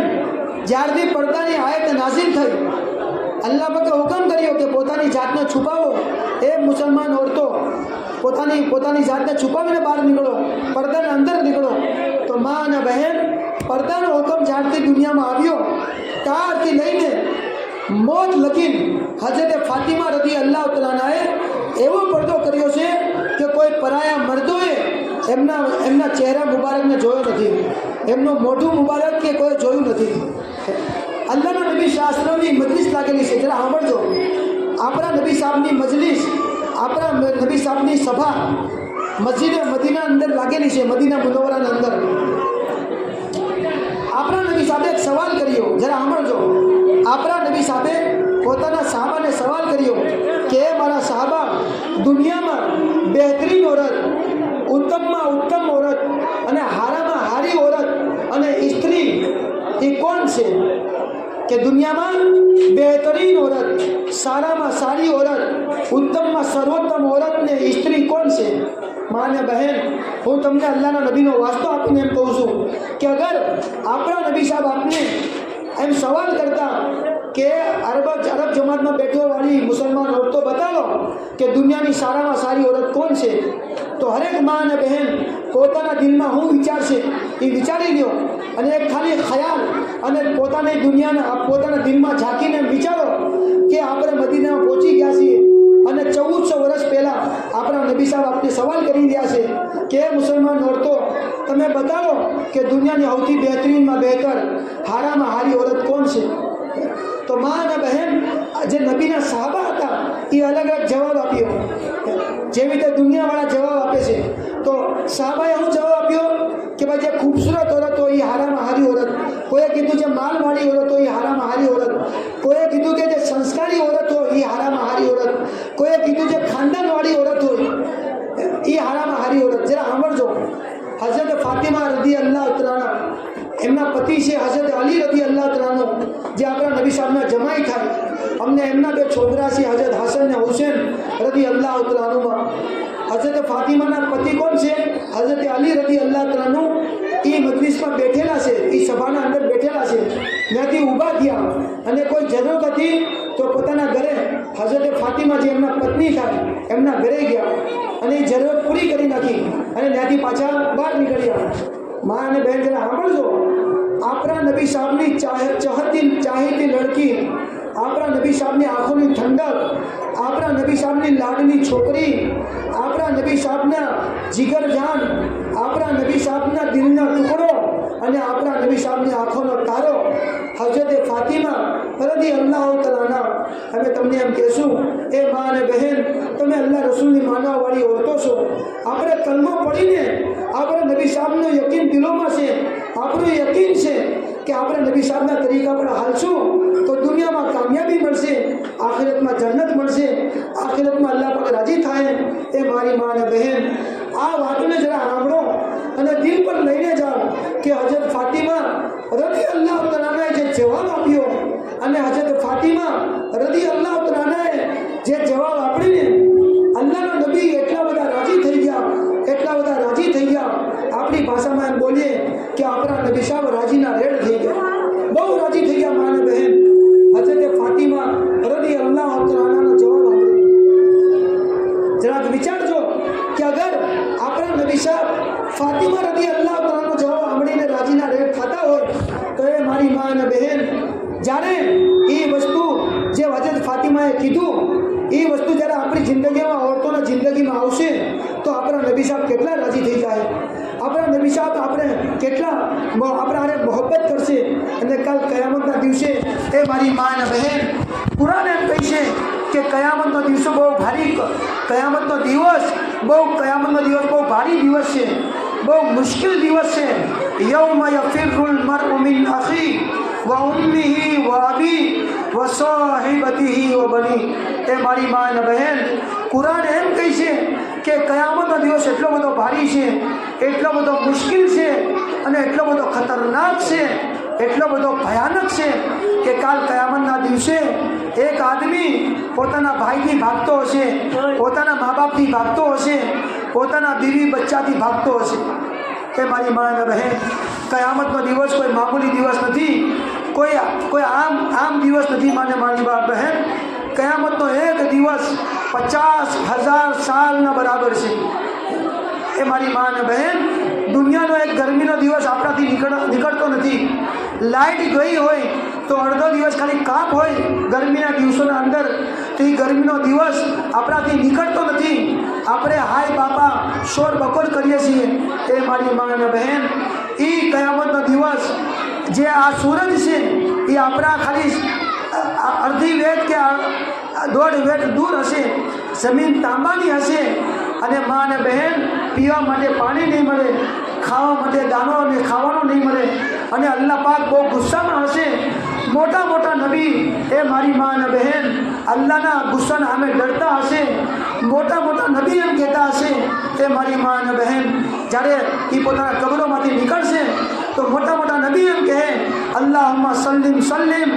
જ્યારથી પડદાની આયત નાઝિલ થઈ અલ્લાહ પાકે હુકમ કર્યો કે પોતાની જાતને છુપાવો, એ મુસલમાન औरतो પોતાની જાતને છુપાવીને બહાર નીકળો, પડદાના અંદર નીકળો. તો માં અને બહેન, પડદાનો હુકમ જ્યારથી દુનિયામાં આવ્યો ત્યારથી લઈને મોત લગીન હજરત ફાતિમા રદી અલ્લાહ તઆલાએ એવો પડદો કર્યો છે કે કોઈ પરાયા મર્દોએ એમના ચહેરા મુબારકને જોયો નથી, એમનું મોઢું મુબારક કે કોઈ જોયું નથી. અલ્લાહના નબી શાસ્ત્રોની મજલિસ લાગેલી છે, જરા સાંભળજો. આપણા નબી સાહેબની મજલિસ, આપણા નબી સાહેબની સભા મસ્જિદ મદીના અંદર લાગેલી છે, મદીના મુનવ્વરાના અંદર. આપણા નબી સાહેબે એક સવાલ કર્યો, જરા સાંભળજો. આપણા નબી સાહેબે પોતાના સાહાબાને સવાલ કર્યો કે મારા સાહાબા, દુનિયામાં બહેતરીન औरत, ઉત્તમમાં ઉત્તમ औरत અને હારામાં હારી औरत અને સ્ત્રી એ કોણ છે? કે દુનિયામાં બહેતરીન औरत, સારામાં સારી औरत, ઉત્તમમાં સર્વોત્તમ औरत ને સ્ત્રી કોણ છે? માં અને બહેન, હું તમને અલ્લાહના નબીનો વાસ્તો આપીને એમ કહું છું કે અગર આપણા નબી સાહેબ આપને એમ સવાલ કરતા કે અરબ જમાતમાં બેઠો વાળી મુસલમાન औरतो બતાવો કે દુનિયાની સારામાં સારી औरत કોણ છે, તો હરેક માં અને બહેન પોતાના દિલમાં હું વિચારશે એ વિચારી લ્યો અને એક ખાલી ખ્યાલ અને પોતાના દિલમાં ઝાંકીને વિચારો કે આપણે મદીનામાં પહોંચી ગયા છીએ અને 1400 વર્ષ પહેલાં આપણા નબી સાહેબ આપણે સવાલ કરી રહ્યા છે કે મુસલમાન औरतो તમે બતાવો કે દુનિયાની સૌથી બહેતરીનમાં બહેતર, હારામાં હારી औरत કોણ છે? તો માં અને બહેન, જે નબીના સાહાબા હતા એ અલગ અલગ જવાબ આપ્યો. જેવી રીતે દુનિયાવાળા જવાબ આપે છે, તો સાહાબાએ શું જવાબ આપ્યો કે ભાઈ જે ખૂબસૂરત औरत હોય એ હારામાં હારી औरत. કોઈએ કીધું જે માલવાળી औरत હોય એ હારામાં હારી औरत. કોઈએ કીધું કે જે સંસ્કારી औरत હોય એ હારામાં હારી औरत. કોઈએ કીધું જે ખાનદાનવાળી औरत હોય એ હારામાં હારી औरत. જરા સાંભળજો. હઝરત ફાતિમા રદી અલ્લાહ તઆલા, એમના પતિ છે હઝરત અલી રદી અલ્લાહ તઆલા, જે આપણા નબી સાહેબના જમાઈ થાય. અમને એમના બે છોકરા છે હઝરત હસન અને હુસૈન રદી અલ્લાહ તઆલા. હઝરત ફાતિમાના પતિ કોણ છે? હઝરત અલી રદી અલ્લાહ તઆલા. એ મજલિસમાં બેઠેલા છે, એ સભાના અંદર બેઠેલા છે. ત્યાંથી ઊભા થયા અને કોઈ જરૂરત હતી તો પોતાના ઘરે હઝરત ફાતિમા જે એમના પત્ની થાય એમના ઘરે ગયા અને એ જરૂરત પૂરી કરી નાખી અને ત્યાંથી પાછા બહાર નીકળ્યા. માં અને બહેન, જરા સાંભળજો. આપણા નબી સાહેબની ચાહતી લડકી, આપણા નબી સાહેબની આંખોની ઠંડક, આપણા નબી સાહેબની લાડની છોકરી, આપણા નબી સાહેબના જીગરજાન, આપણા નબી સાહેબના દિલના ટુકડો અને આપણા નબી સાહેબની આંખોનો તારો હઝરત ફાતિમા રદી અલ્લાહ તઆલા. અમે તમને એમ કહેશું, એ માં અને બહેન, તમે અલ્લાહ રસૂલની માનવાવાળી औरतो છો. આપણે કલમો પડીને આપણે નબી સાહેબનું યકીન દિલોમાં છે, આપણું યકીન છે કે આપણે નબી સાહેબના તરીકા પર હાલશું તો દુનિયામાં કામયાબી મળશે, આખિરતમાં જન્નત મળશે, આખિરતમાં અલ્લાહ પાક રાજી થાય. એ મારી માં અને બહેન, આ વાતને જરા સાંભળો અને દિલ પર લઈને જાઓ કે હઝરત ફાતિમા રદી અલ્લાહ તઆલાએ જે જવાબ આપ્યો અને હઝરત ફાતિમા રદી અલ્લાહ તઆલાએ જે જવાબ આપીને અલ્લાહના નબી એટલા બધા રાજી થઈ ગયા. આપણી ભાષામાં એમ બોલીએ કે આપણા નબી સાહેબ રાજીના રેડ થઈ ગયા, બહુ રાજી થઈ ગયા. માને બહેન, હઝરત ફાતિમા રદી અલ્લાહ તઆલાનો જવાબ સાંભળો. જરાક વિચારજો કે અગર આપણા નબી સાહેબ ફાતિમા રદી અલ્લાહ તઆલાનો જવાબ સાંભળીને રાજીના રેડ થતા હોય તો એ મારી માં અને બહેન, જ્યારે એ વસ્તુ જે હઝરત ફાતિમાએ કીધું એ વસ્તુ જ્યારે આપણી જિંદગીમાં, औरतोના જિંદગીમાં આવશે તો આપણા નબી સાહેબ કેટલા રાજી થઈ જાય, આપણા નબી સાહેબ આપણે કેટલા આપણે મોહબ્બત કરશે. અને કાલ કયામતના દિવસે એ મારી માં અને બહેન, કુરાન એમ કહેશે કે કયામતનો દિવસ બહુ ભારી, કયામતનો દિવસ બહુ ભારી દિવસ છે, બહુ મુશ્કેલ દિવસ છે. યૌમ યફિરુલ મરઉ મિન અખી વ ઉમ્મિહી વ અબી વ સાહિબતિહી વ બની. એ મારી માં અને બહેન, કુરાન એમ કહે છે કે કયામતનો દિવસ એટલો બધો ભારી છે, એટલો બધો મુશ્કેલ છે અને એટલો બધો ખતરનાક છે, એટલો બધો ભયાનક છે કે કાલ કયામતના દિવસે એક આદમી પોતાના ભાઈથી ભાગતો હશે, પોતાના મા બાપથી ભાગતો હશે, પોતાના બીવી બચ્ચાથી ભાગતો હશે. એ મારી માં અને બહેન, કયામતનો દિવસ કોઈ મામૂલી દિવસ નથી. કોઈ આમ દિવસ નથી માને મારી બહેન, કયામતનો એક દિવસ 50,000 સાલના બરાબર છે। એ મારી મા અને બહેન, દુનિયાનો એક ગરમીનો દિવસ આપણાથી નીકળતો નથી। લાઇટ ગઈ હોય તો અડધો દિવસ ખાલી કાપ હોય ગરમીના દિવસોના અંદર, તો એ ગરમીનો દિવસ આપણાથી નીકળતો નથી। આપણે હાય બાપા શોર બકોર કરીએ છીએ। એ મારી મા અને બહેન, એ કયામતનો દિવસ જે આ સૂરજ છે એ આપણા ખાલી અડધી વેટ કે 1.5 વેટ દૂર હશે, જમીન તાંબાની હશે, અને મા અને બહેન પીવા માટે પાણી નહીં મળે, ખાવા માટે દાણો અને ખાવાનું નહીં મળે, અને અલ્લાહ પાક બહુ ગુસ્સામાં હશે। મોટા મોટા નબી એ મારી મા અને બહેન અલ્લાહના ગુસ્સાના સામે ડરતા હશે। મોટા મોટા નબી એમ કહેતા હશે એ મારી મા અને બહેન, જ્યારે એ પોતાના કબરોમાંથી નીકળશે તો મોટા મોટા નબી એમ કહે અલ્લાહુમ્મા સલ્લિમ સલ્લિમ,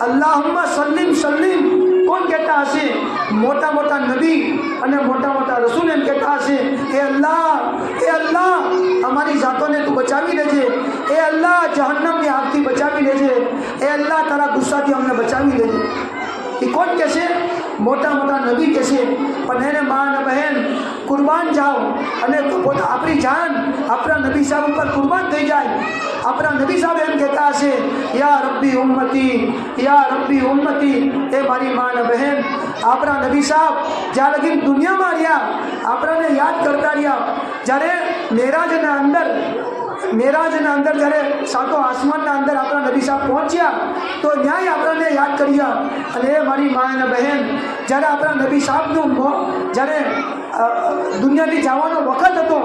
અલ્લાહુમ્મા સલ્લિમ સલ્લિમ। કોણ કહેતા હશે? મોટા મોટા નબી અને મોટા મોટા રસૂલ એમ કહેતા હશે એ અલ્લાહ અમારી જાતોને તું બચાવી લેજે, એ અલ્લાહ જહન્નમની આગથી બચાવી લેજે, એ અલ્લાહ તારા ગુસ્સાથી અમને બચાવી લેજે। એ કોણ કહેશે? મોટા મોટા નબી કહેશે। પણ એને મા અને બહેન કુરબાન જાઓ અને આપણી જાન આપણા નબી સાહેબ ઉપર કુરબાન થઈ જાય। આપણા નબી સાહેબ એમ કહેતા હશે યા રબ્બી ઉમ્મતી, યા રબ્બી ઉમ્મતી। એ મારી મા અને બહેન, આપણા નબી સાહેબ જ્યાં લગી દુનિયામાં રહ્યા આપણાને યાદ કરતા રહ્યા। જ્યારે મેરાજના અંદર જ્યારે સાતો આસમાનના અંદર આપણા નબી સાહેબ પહોંચ્યા તો ન્યાય આપણને યાદ કર્યા। અને એ મારી મા અને બહેન, જ્યારે આપણા નબી સાહેબનું જ્યારે દુનિયાથી જવાનો વખત હતો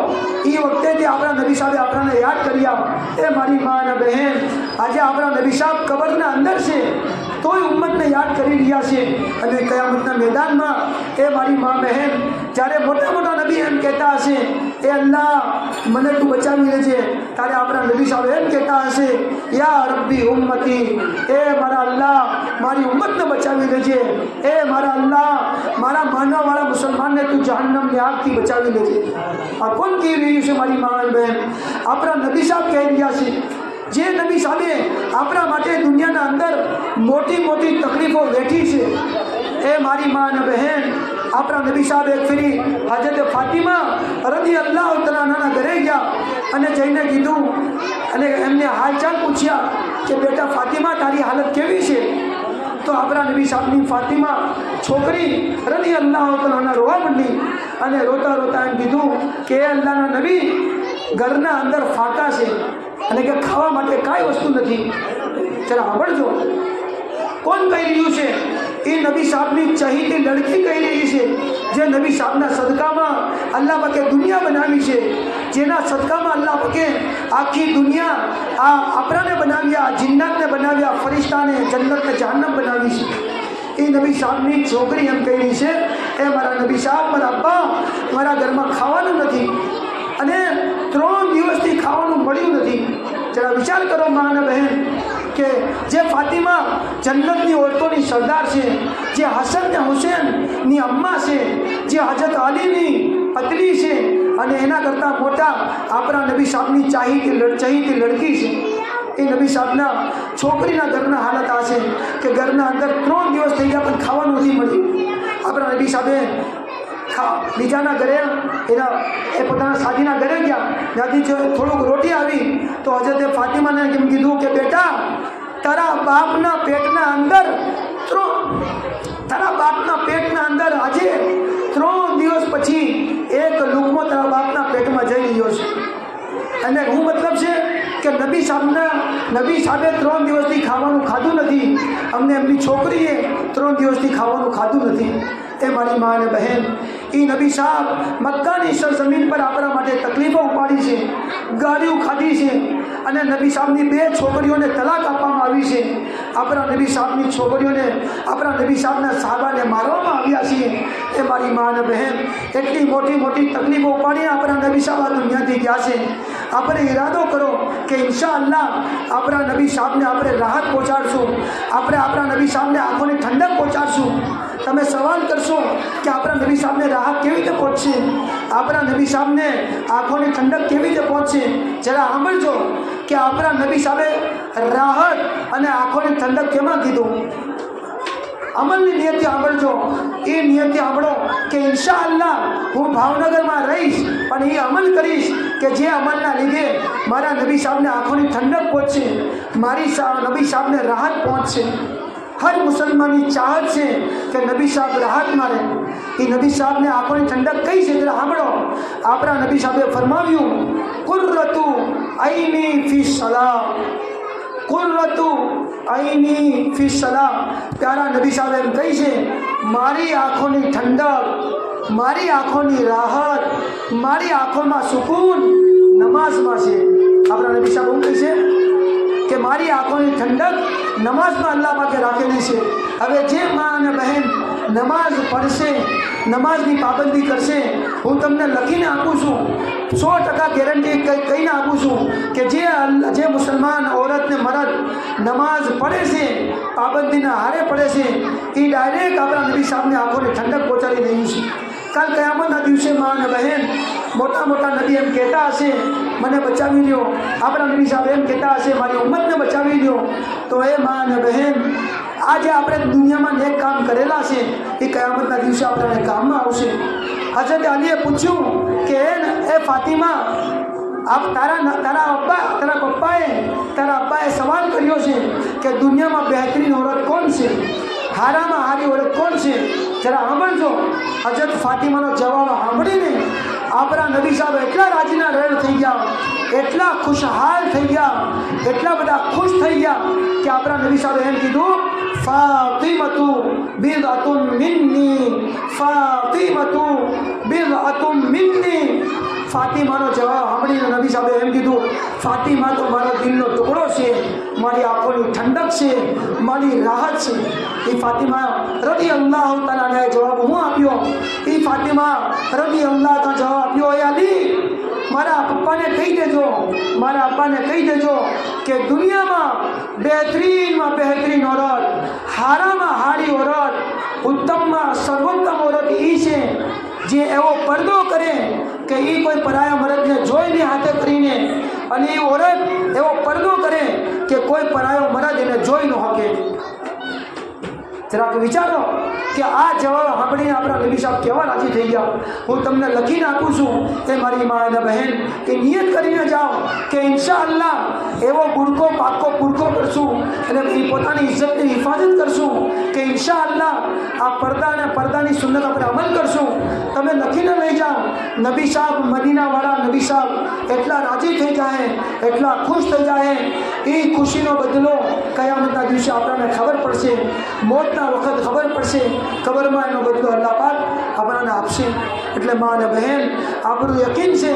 એ વખતે જે આપણા નબી સાહેબે આપણને યાદ કર્યા। એ મારી મા અને બહેન, આજે આપણા નબી સાહેબ કબરના અંદર છે તોય ઉમ્મતને યાદ કરી રહ્યા છે। અને કયામતના મેદાનમાં એ મારી મા બહેન, જ્યારે મોટા મોટા નબી એમ કહેતા હશે એ અલ્લાહ મને તું બચાવી લેજે, ત્યારે આપણા નબી સાહેબ એમ કહેતા હશે યા રબ્બી ઉમ્મતી, એ મારા અલ્લાહ મારી ઉમ્મતને બચાવી લેજે, એ મારા અલ્લાહ મારા માનવવાળા મુસલમાનને તું જહન્નમની આગથી બચાવી લેજે। આ કોણ કહી રહ્યું છે મારી મા અને બહેન? આપણા નબી સાહેબ કહી રહ્યા છે। જે નબી સાહેબે આપણા માટે દુનિયાના અંદર મોટી મોટી તકલીફો વેઠી છે। એ મારી મા અને બહેન, આપણા નબી સાહેબ એક ફેરી હજરત ફાતિમા રદિયલ્લાહુ તઆલા અન્હાના ઘરે ગયા અને જઈને કીધું અને એમને હાલચાલ પૂછ્યા કે બેટા ફાતિમા તારી હાલત કેવી છે? તો આપણા નબી સાહેબની ફાતિમા છોકરી રદિયલ્લાહુ તઆલા અન્હા રોવા માંડી અને રોતા રોતા એમ કીધું કે અલ્લાહના નબી, ઘરના અંદર ફાંકા છે અને કે ખાવા માટે કાંઈ વસ્તુ નથી। જરા સાંભળજો કોણ કહી રહ્યું છે? એ નબી સાહેબની ચહીતી લડકી કહી રહી છે, જે નબી સાહેબના સદકામાં અલ્લાહ પાકે દુનિયા બનાવી છે, જેના સદકામાં અલ્લાહ પાકે આખી દુનિયા આપણાને બનાવ્યા, જિન્નાતને બનાવ્યા, ફરિશ્તાને, જન્નતને, જહન્નમ બનાવી છે। એ નબી સાહેબની છોકરી એમ કહી રહી છે એ મારા નબી સાહેબ, મારા અબ્બા, મારા ઘરમાં ખાવાનું નથી અને 3 દિવસથી ખાવાનું મળ્યું નથી। જરા વિચાર કરો મા અને બહેન કે જે ફાતિમા જન્નતની ઓરતોની સરદાર છે, જે હસન ને હુસૈનની અમ્મા છે, જે હજરત અલીની પત્ની છે, અને એના કરતાં મોટા આપણા નબી સાહેબની ચહીતી લડકી છે। એ નબી સાહેબના છોકરીના ઘરના હાલત આ છે કે ઘરના અંદર 3 દિવસ થઈ ગયા પણ ખાવાનું નથી મળ્યું। આપણા નબી સાહેબે બીજાના ઘરે એ પોતાના સાધીના ઘરે ગયા, ત્યાંથી થોડુંક રોટી આવી તો હજરત ફાતિમાને કેમ કીધું કે બેટા તારા બાપના પેટના અંદર આજે 3 દિવસ પછી એક લુકમો તારા બાપના પેટમાં જઈ રહ્યો છે। અને હું મતલબ છે કે નબી સાહેબે 3 દિવસથી ખાવાનું ખાધું નથી, અમને એમની છોકરીએ 3 દિવસથી ખાવાનું ખાધું નથી। એ મારી મા અને બહેન, એ નબી સાહેબ મક્કાની સરજમીન પર આપણા માટે તકલીફો ઉપાડી છે, ગાળીઓ ખાધી છે, અને નબી સાહેબની 2 છોકરીઓને તલાક આપવામાં આવી છે। આપણા નબી સાહેબની છોકરીઓને, આપણા નબી સાહેબના સાહાબાને મારવામાં આવ્યા છે। એ મારી મા અને બહેન, એટલી મોટી મોટી તકલીફો ઉપાડીને આપણા નબી સાહેબ આ દુનિયાથી ગયા છે। આપણે ઈરાદો કરો કે ઇન્શાઅલ્લાહ આપણા નબી સાહેબને આપણે રાહત પહોંચાડશું, આપણે આપણા નબી સાહેબને આંખોની ઠંડક પહોંચાડશું। તમે સવાલ કરશો કે આપણા નબી સાહેબને રાહત કેવી રીતે પહોંચશે, આપણા નબી સાહેબને આંખોની ઠંડક કેવી રીતે પહોંચશે? જરા સાંભળજો, કે આપણા નબી સાહેબે રાહત અને આંખોની ઠંડક કેમાં કીધું? અમલની નિયતિ સાંભળજો. એ નિયતિ સાંભળો કે ઇન્શાઅલ્લાહ હું ભાવનગરમાં રહીશ પણ એ અમલ કરીશ કે જે અમલના લીધે મારા નબી સાહેબને આંખોની ઠંડક પહોંચશે, મારી નબી સાહેબને રાહત પહોંચશે. હર મુસલમાનની ચાહત છે કે નબી સાહેબ રાહત મારે. એ નબી સાહેબને આંખોની ઠંડક કઈ છે જરા સાંભળો. આપણા નબી સાહેબે ફરમાવ્યું, કુર્રતુ આઈની ફી સલાહ, કુર્રતુ આઈની ફી સલાહ. પ્યારા નબી સાહેબ એમ કહી છે, મારી આંખોની ઠંડક, મારી આંખોની રાહત, મારી આંખોમાં સુકૂન નમાઝમાં છે. આપણા નબી સાહેબ એવું કહે છે કે મારી આંખોની ઠંડક નમાઝમાં અલ્લાહ પાકે રાખેલી છે. હવે જે મા અને બહેન નમાઝ પઢશે, નમાઝની પાબંદી કરશે, હું તમને લખીને આપું છું, 100% ગેરંટી કહીને આપું છું કે જે મુસલમાન औरत ને મર્દ નમાઝ પડે છે, પાબંદીના હારે પડે છે, એ ડાયરેક્ટ આપણા નબી સાહેબને આંખોની ઠંડક પહોંચાડી રહ્યું છે. કાલ કયામતના દિવસે મા અને બહેન મોટા મોટા નબી એમ કહેતા હશે, મને બચાવી લ્યો. આપણા નબી સાહેબ એમ કહેતા હશે, મારી ઉમ્મતને બચાવી લ્યો. તો એ મા અને બહેન આજે આપણે દુનિયામાં નેક કામ કરેલા છે એ કયામતના દિવસે આપણને કામમાં આવશે. હઝરત અલીએ પૂછ્યું કે એ ફાતિમા, તારા અબ્બાએ સવાલ કર્યો છે કે દુનિયામાં બહેતરીન औरत કોણ છે, હારામાં હારી औरत કોણ છે, જરા સાંભળજો. હઝરત ફાતિમાનો જવાબ સાંભળીને આપણા નબી સાહેબ એટલા રાજીના રેડ થઈ ગયા, એટલા ખુશહાલ થઈ ગયા, એટલા બધા ખુશ થઈ ગયા કે આપણા નબી સાહેબે એમ કીધું, ફાતિમતુ બિદઅતુન મિન્ની, ફાતિમતુ બિદઅતુન મિન્ની. ફાતિમાનો જવાબ સાંભળીને નબી સાહેબે એમ કીધું, ફાતિમા તો મારા દિલનો ટુકડો છે, મારી આંખોની ઠંડક છે, મારી રાહત છે. એ ફાતિમા રદિયલ્લાહુ તઆલાને જવાબ હું આપ્યો. એ ફાતિમા રદિયલ્લાહુ જવાબ આપ્યો, એ અલી મારા પપ્પાને કહી દેજો, મારા અબ્બાને કહી દેજો કે દુનિયામાં બહેતરીનમાં બહેતરીન औरत, હારામાં હારી औरत, ઉત્તમમાં સર્વોત્તમ औरत એ છે જે એવો પડદો કરે કે એ કોઈ પરાયા મર્દને જોઈને હાથે કરીને, અને એ औरत એવો પડદો કરે કે કોઈ પરાયો મર્દ એને જોઈ ન શકે. જરાક વિચારો કે આ જવાબ સાંભળીને આપણા નબી સાહેબ કેવા રાજી થઈ ગયા. હું તમને લખીને આપું છું એ મારી મા અને બહેન કે નિયત કરીને જાઓ કે ઇન્શાઅલ્લાહ એવો બુરકો પાકો પૂરકો કરશું અને પોતાની ઇજ્જતની હિફાજત કરશું કે ઇન્શાઅલ્લાહ આ પડદાની સુન્નત આપણે અમલ કરશું. તમે લખીને લઈ જાઓ. નબી સાહેબ, મદીનાવાળા નબી સાહેબ એટલા રાજી થઈ જાય, એટલા ખુશ થઈ જાય. એ ખુશીનો બદલો કયામતના દિવસે આપણને ખબર પડશે, મોતના વખત ખબર પડશે, ખબરમાં એનો બદલો અલ્લાહ પાક આપણને આપશે. એટલે મા અને બહેન, આપણું યકીન છે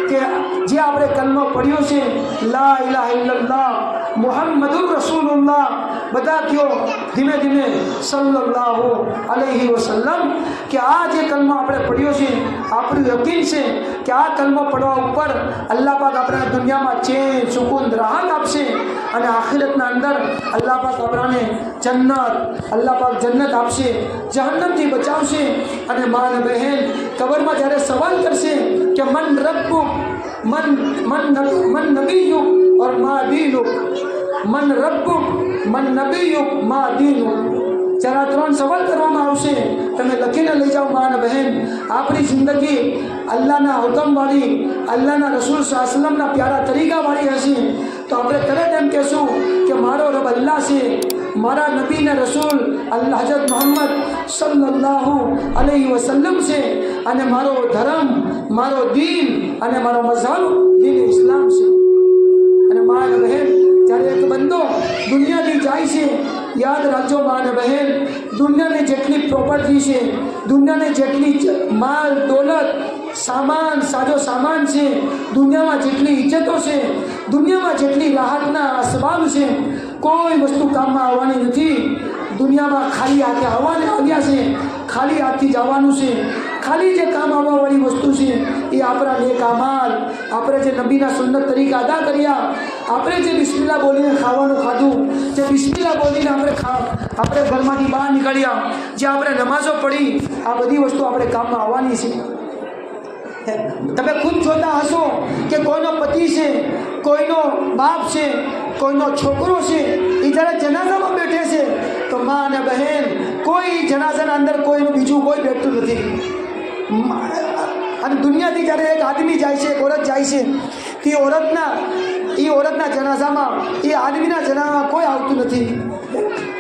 કે જે આપણે કલમો પડ્યો છે, લા ઇલાહા ઇલ્લલ્લાહ મુહમ્મદુર રસૂલુલ્લાહ, બધા કયો ધીમે ધીમે સલ્લલ્લાહુ અલૈહિ વસલ્લમ, કે આ જે કલમો આપણે પડ્યો છે, આપણું યકીન છે કે આ કલમો પડવા ઉપર અલ્લાહ પાક આપણને દુનિયામાં ચેન, સુકૂન, રાહત આપશે અને આખિરતના અંદર અલ્લાહ પાક આપણને અલ્લાહ પાક જન્નત આપશે, જહન્નમથી બચાવશે. અને મા અને બહેન કબરમાં જ્યારે સવાલ કરશે કે મન રબ્બુક, મન નબીયુક ઓર મા દીનુક, મન રબ્બુક, મન નબીયુક, મા દીનુક. જ્યારે 3 સવાલ કરવામાં આવશે, તમે લખીને લઈ જાઓ મા અને બહેન. આપણી જિંદગી અલ્લાહના હુકમવાળી, અલ્લાહના રસૂલ સલ્લલ્લાહુ અલૈહિ વસલ્લમના પ્યારા તરીકાવાળી હશે તો આપણે તરત એમ કહેશું કે મારો રબ અલ્લાહ છે, મારા નબી ને રસૂલ અલ્લાહ હજરત મોહમ્મદ સલ્લલ્લાહુ અલૈહિ વસલ્લમ છે, અને મારો ધર્મ, મારો દીન અને મારો મઝહબ દીન ઇસ્લામ છે. અને મા અને બહેન, જ્યારે એક બંદો દુનિયાથી જાય છે, યાદ રાખજો મા અને બહેન, દુનિયાની જેટલી પ્રોપર્ટી છે, દુનિયાની જેટલી માલ દોલત, સામાન, સાજો સામાન છે, દુનિયામાં જેટલી ઇજ્જતો છે, દુનિયામાં જેટલી રાહતના અસબાબ છે, કોઈ વસ્તુ કામમાં આવવાની નથી. દુનિયામાં ખાલી હાથે આવ્યા છે, ખાલી હાથથી જવાનું છે. ખાલી જે કામ આવવાવાળી વસ્તુ છે એ આપણા નેક અમાલ, આપણે જે નબીના સુન્નત તરીકે અદા કર્યા, આપણે જે બિસ્મિલ્લાહ બોલીને ખાવાનું ખાધું, જે બિસ્મિલ્લાહ બોલીને આપણે ઘરમાંથી બહાર નીકળ્યા, જે આપણે નમાઝો પડી, આ બધી વસ્તુ આપણે કામમાં આવવાની છે. તમે ખુદ જોતા હશો કે કોઈનો પતિ છે કોઈનો બાપ છે, કોઈનો છોકરો છે, એ જ્યારે જનાઝામાં બેઠે છે તો મા અને બહેન કોઈ જનાઝાના અંદર કોઈનું બીજું કોઈ બેઠતું નથી. અને દુનિયાથી જ્યારે એક આદમી જાય છે, એક औरत જાય છે, તે औरતના જનાઝામાં, એ આદમીના જનાઝામાં કોઈ આવતું નથી.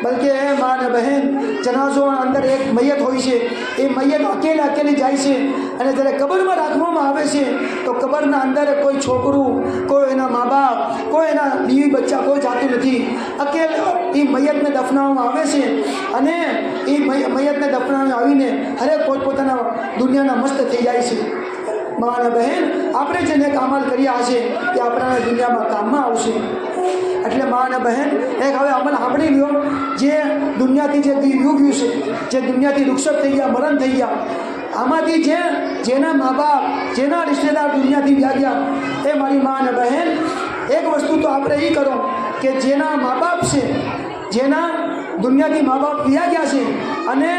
બલકે મા અને બહેન જનાઝોના અંદર એક મૈયત હોય છે, એ મૈયત અકેલી જાય છે. અને જ્યારે કબરમાં રાખવામાં આવે છે તો કબરના અંદર કોઈ છોકરું, કોઈ એના મા બાપ, કોઈ એના બીવી બચ્ચા કોઈ જાતું નથી. એ મૈયતને દફનાવવામાં આવે છે. અને એ મૈયતને દફનાવવામાં આવીને હરેક પોતપોતાના દુનિયાના મસ્ત થઈ જાય છે. મા અને બહેન આપણે જેને કામલ કર્યા હશે તે આપણા દુનિયામાં કામમાં આવશે. એટલે મા અને બહેન એક હવે અમલ સાંભળી લ્યો, જે દુનિયાથી જે યુગ છે, જે દુનિયાથી રૂક્ષત થઈ ગયા, મરણ થઈ ગયા, આમાંથી જેના મા બાપ, જેના રિશ્તેદાર દુનિયાથી વ્યા ગયા, એ મારી મા અને બહેન એક વસ્તુ તો આપણે એ કરો કે જેના મા બાપ છે, જેના દુનિયાથી મા બાપ વ્યા ગયા છે અને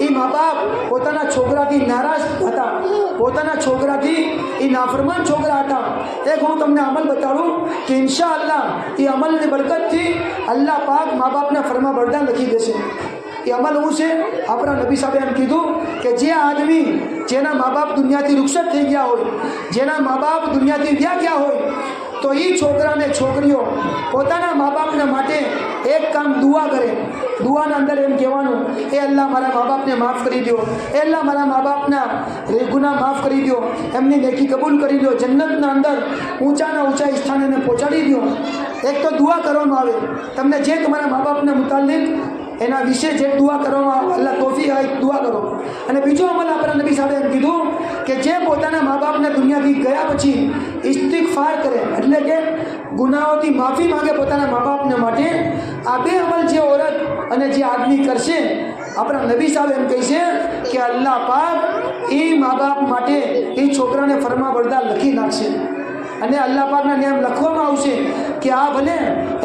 એ મા બાપ પોતાના છોકરાથી નારાજ હતા, પોતાના છોકરાથી એ નાફરમાન છોકરા હતા, એક હું તમને અમલ બતાડું કે ઇન્શાઅલ્લાહ એ અમલની બરકતથી અલ્લાહ પાક મા બાપના ફરમા બરદાર લખી દેશે. એ અમલ શું છે? આપણા નબી સાહેબે એમ કીધું કે જે આદમી જેના મા બાપ દુનિયાથી રૂક્ષત થઈ ગયા હોય, જેના મા બાપ દુનિયાથી વ્યા ગયા હોય, તો એ છોકરાને છોકરીઓ પોતાના મા બાપના માટે એક કામ દુઆ કરે. દુઆના અંદર એમ કહેવાનું, એ અલ્લાહ મારા મા બાપને માફ કરી દો, એ અલ્લાહ મારા મા બાપના ગુનાહ માફ કરી દો, એમની નેકી કબૂલ કરી દો, જન્નતના અંદર ઊંચાના ઊંચા સ્થાને પહોંચાડી દો. એક તો દુઆ કરવામાં આવે. તમને જે તમારા મા બાપને મુતાલિક એના વિશે જે દુઆ કરવામાં અલ્લાહ તોફીક આવે દુઆ કરો. અને બીજો અમલ આપણા નબી સાહેબે એમ કીધું કે જે પોતાના મા બાપને દુનિયાથી ગયા પછી ઇસ્તિગફાર કરે, એટલે કે ગુનાહોથી માફી માંગે પોતાના મા બાપને માટે, આ બે અમલ જે औरत અને જે આદમી કરશે, આપણા નબી સાહેબ એમ કહે છે કે અલ્લાહ પાક એ મા બાપ માટે એ છોકરાને ફરમા બરદાર લખી નાખશે. અને અલ્લાહ પાકના નિયમ લખવામાં આવશે કે આ ભલે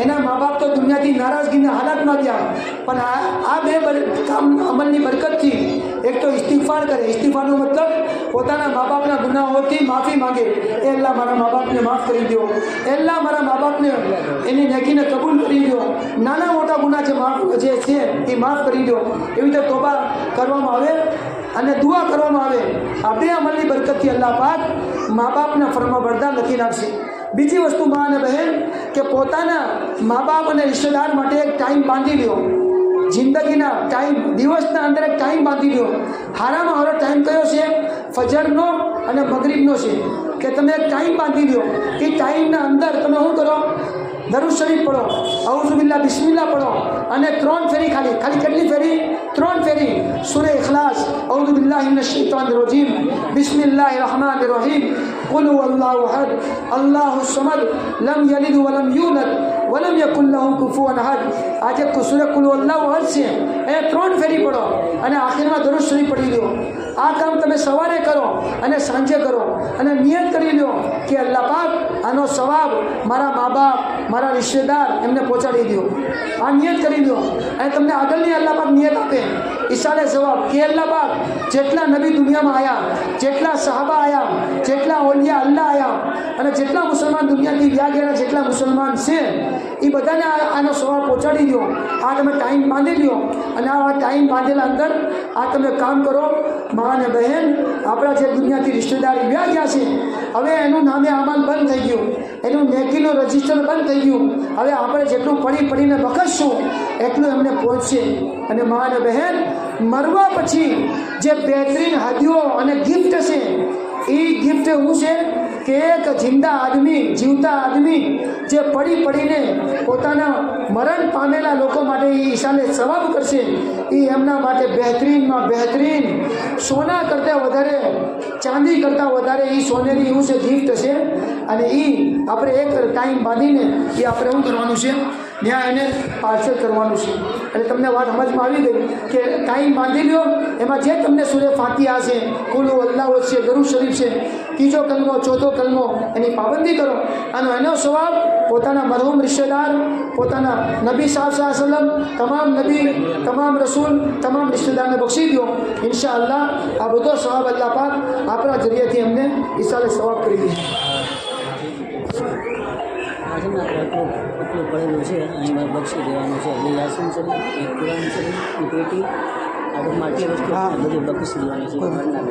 એના મા બાપ તો દુનિયાથી નારાજગીના હાલાતમાં ગયા, પણ આ બે કામ અમલની બરકતથી એક તો ઇસ્તિગફાર કરે. ઇસ્તિગફારનો મતલબ પોતાના મા બાપના ગુનાહોથી માફી માંગે, એ અલ્લાહ મારા મા બાપને માફ કરી દો, એ અલ્લાહ મારા મા બાપને એની નેકીને કબૂલ કરી દો, નાના મોટા ગુના જે છે એ માફ કરી દો. એવી રીતે તોબા કરવામાં આવે અને દુઆ કરવામાં આવે. આ બે અમલની બરકતથી અલ્લાહ પાક મા બાપના ફરમા બરદાર લખી નાખશે. બીજી વસ્તુ મા અને બહેન કે પોતાના મા બાપ અને રિશ્તેદાર માટે એક ટાઈમ બાંધી લ્યો. જિંદગીના ટાઈમ, દિવસના અંદર એક ટાઈમ બાંધી લ્યો. હારામાં હારો ટાઈમ કયો છે? ફજરનો અને મગરીબનો છે. કે તમે એક ટાઈમ બાંધી લ્યો. એ ટાઈમના અંદર તમે શું કરો? દરૂદ શરીફ પઢો, અઉઝુ બિલ્લાહ બિસ્મિલ્લાહ પઢો, અને 3 ફેરી ખાલી કેટલી ફેરી? 3 ફેરી સૂરે ઇખલાસ, અઉઝુ બિલ્લાહિ મિનશ શૈતાનિર રજીમ, બિસ્મિલ્લાહિર રહમાનિર રહીમ, કુલ હુવલ્લાહુ અહદ, અલ્લાહુસ સમદ, લમ યલિદ વલમ યુલદ વલમ યકુલ લહુ કુફુવન અહદ. આજે સૂરે કુલ હુવલ્લાહુ અહદ છે, એ 3 ફેરી પઢો અને આખિરમાં દરૂદ શરીફ પઢી લો. આ કામ તમે સવારે કરો અને સાંજે કરો અને નિયત કરી લો કે અલ્લાહ પાક આનો સવાબ મારા મા બાપ, મારા રિશ્તેદાર એમને પહોંચાડી દો. આ નિયત કરી દો અને તમને આગળની અલ્લાહ પાક નિયત આપે ઈશારે જવાબ કે અલ્લાહ પાક જેટલા નબી દુનિયામાં આવ્યા, જેટલા સહાબા આવ્યા, જેટલા ઓલિયા અલ્લાહ આવ્યા અને જેટલા મુસલમાન દુનિયાથી વ્યા ગયા, જેટલા મુસલમાન છે એ બધાને આનો સવાબ પહોંચાડી દો. આ તમે ટાઈમ બાંધી લો અને આ ટાઈમ બાંધેલા અંદર આ તમે કામ કરો. મા અને બહેન આપણા જે દુનિયાથી રિશ્તેદારી વ્યા ગયા છે, હવે એનું નામે અમલ બંધ થઈ ગયું, એનું નેકીનું રજિસ્ટર બંધ થઈ ગયું. હવે આપણે જેટલું પડીને બખશશું એટલું એમને પહોંચશે. અને મા અને બહેન મરવા પછી જે બહેતરીન હદીઓ અને ગિફ્ટ છે, એ ગિફ્ટ શું છે કે એક જીવતા આદમી જે પડીને પોતાના મરણ પામેલા લોકો માટે એ ઈશાને સવાબ કરશે, એ એમના માટે બહેતરીનમાં બહેતરીન, સોના કરતાં વધારે, ચાંદી કરતાં વધારે એ સોનેરી એવું છે ગિફ્ટ છે. અને એ આપણે એક ટાઈમ બાંધીને એ આપણે શું કરવાનું છે? ત્યાં એને પાર્સલ કરવાનું છે. અને તમને વાત સમજમાં આવી ગઈ કે ટાઈમ બાંધી લ્યો. એમાં જે તમને સૂરે ફાતિહા છે, કુલ હુવલ્લાહુ છે, દરૂદ શરીફ છે, 3જો કલમો, 4થો કલમો, એની પાબંદી કરો. અને એનો સવાબ પોતાના મરહૂમ રિશ્તેદાર, પોતાના નબી સાહેબ સલ્લમ, તમામ નબી, તમામ રસૂલ, તમામ રિશ્તેદારને બક્ષી દો. ઇન્શાઅલ્લાહ આ બધો સવાબ અલ્લાહ પાક આપણા જરિયાથી અમને ઈશારે સવાબ કરી દે. પડેલું છે અહીં મારે બક્ષી દેવાનું છે એટલે યાસીન શરીફ એક કુરાન શરીફ એ પેટી આ ટૂંકમાં આટલી વસ્તુ બધી બક્ષી દેવાની છે ઘરના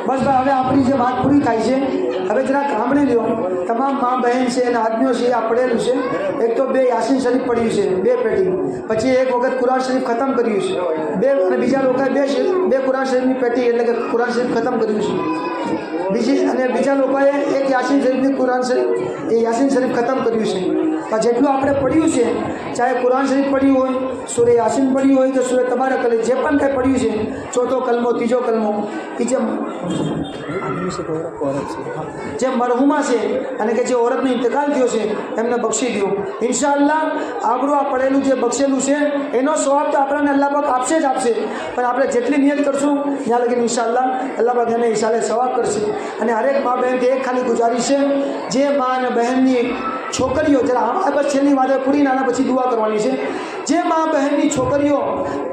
બસ ભાઈ હવે આપણી જે વાત પૂરી થાય છે હવે જરાક સાંભળી લ્યો તમામ મા બહેન છે અને આદમીઓ છે આ પડેલું છે એક તો 2 યાસીન શરીફ પડ્યું છે 2 પેટી પછી એક વખત કુરાન શરીફ ખતમ કર્યું છે 2 અને બીજા લોકોએ 2 કુરાન શરીફની પેટી એટલે કે કુરાન શરીફ ખતમ કર્યું છે બીજા લોકોએ એક યાસીન શરીફની કુરાન શરીફ એ યાસીન શરીફ ખતમ કર્યું છે પણ જેટલું આપણે પડ્યું છે ચાહે કુરાન શરીફ પડ્યું હોય સૂરે યાસીન પડ્યું હોય કે સૂરે તબારક અલૈહ જે પણ કંઈ પડ્યું છે ચોથો કલમો ત્રીજો કલમો એ જે મરહુમા છે અને કે જે ઓરતનો ઇંતકાલ થયો છે એમને બક્ષી દો ઇન્શાઅલ્લાહ આપણું આ પડેલું જે બક્ષેલું છે એનો સ્વાબ તો આપણને અલ્લાહ પાક આપશે જ આપશે પણ આપણે જેટલી નિયત કરશું ત્યાં લગીને ઇન્શાઅલ્લાહ અલ્લાહ પાક એને હિસાલે સવાબ કરશે અને હરેક મા બહેનથી એક ખાલી ગુજારિશ છે જે મા અને બહેનની છોકરીઓ જરા બસ છેલ્લી વાત પૂરી નાના પછી દુઆ કરવાની છે જે મા બહેનની છોકરીઓ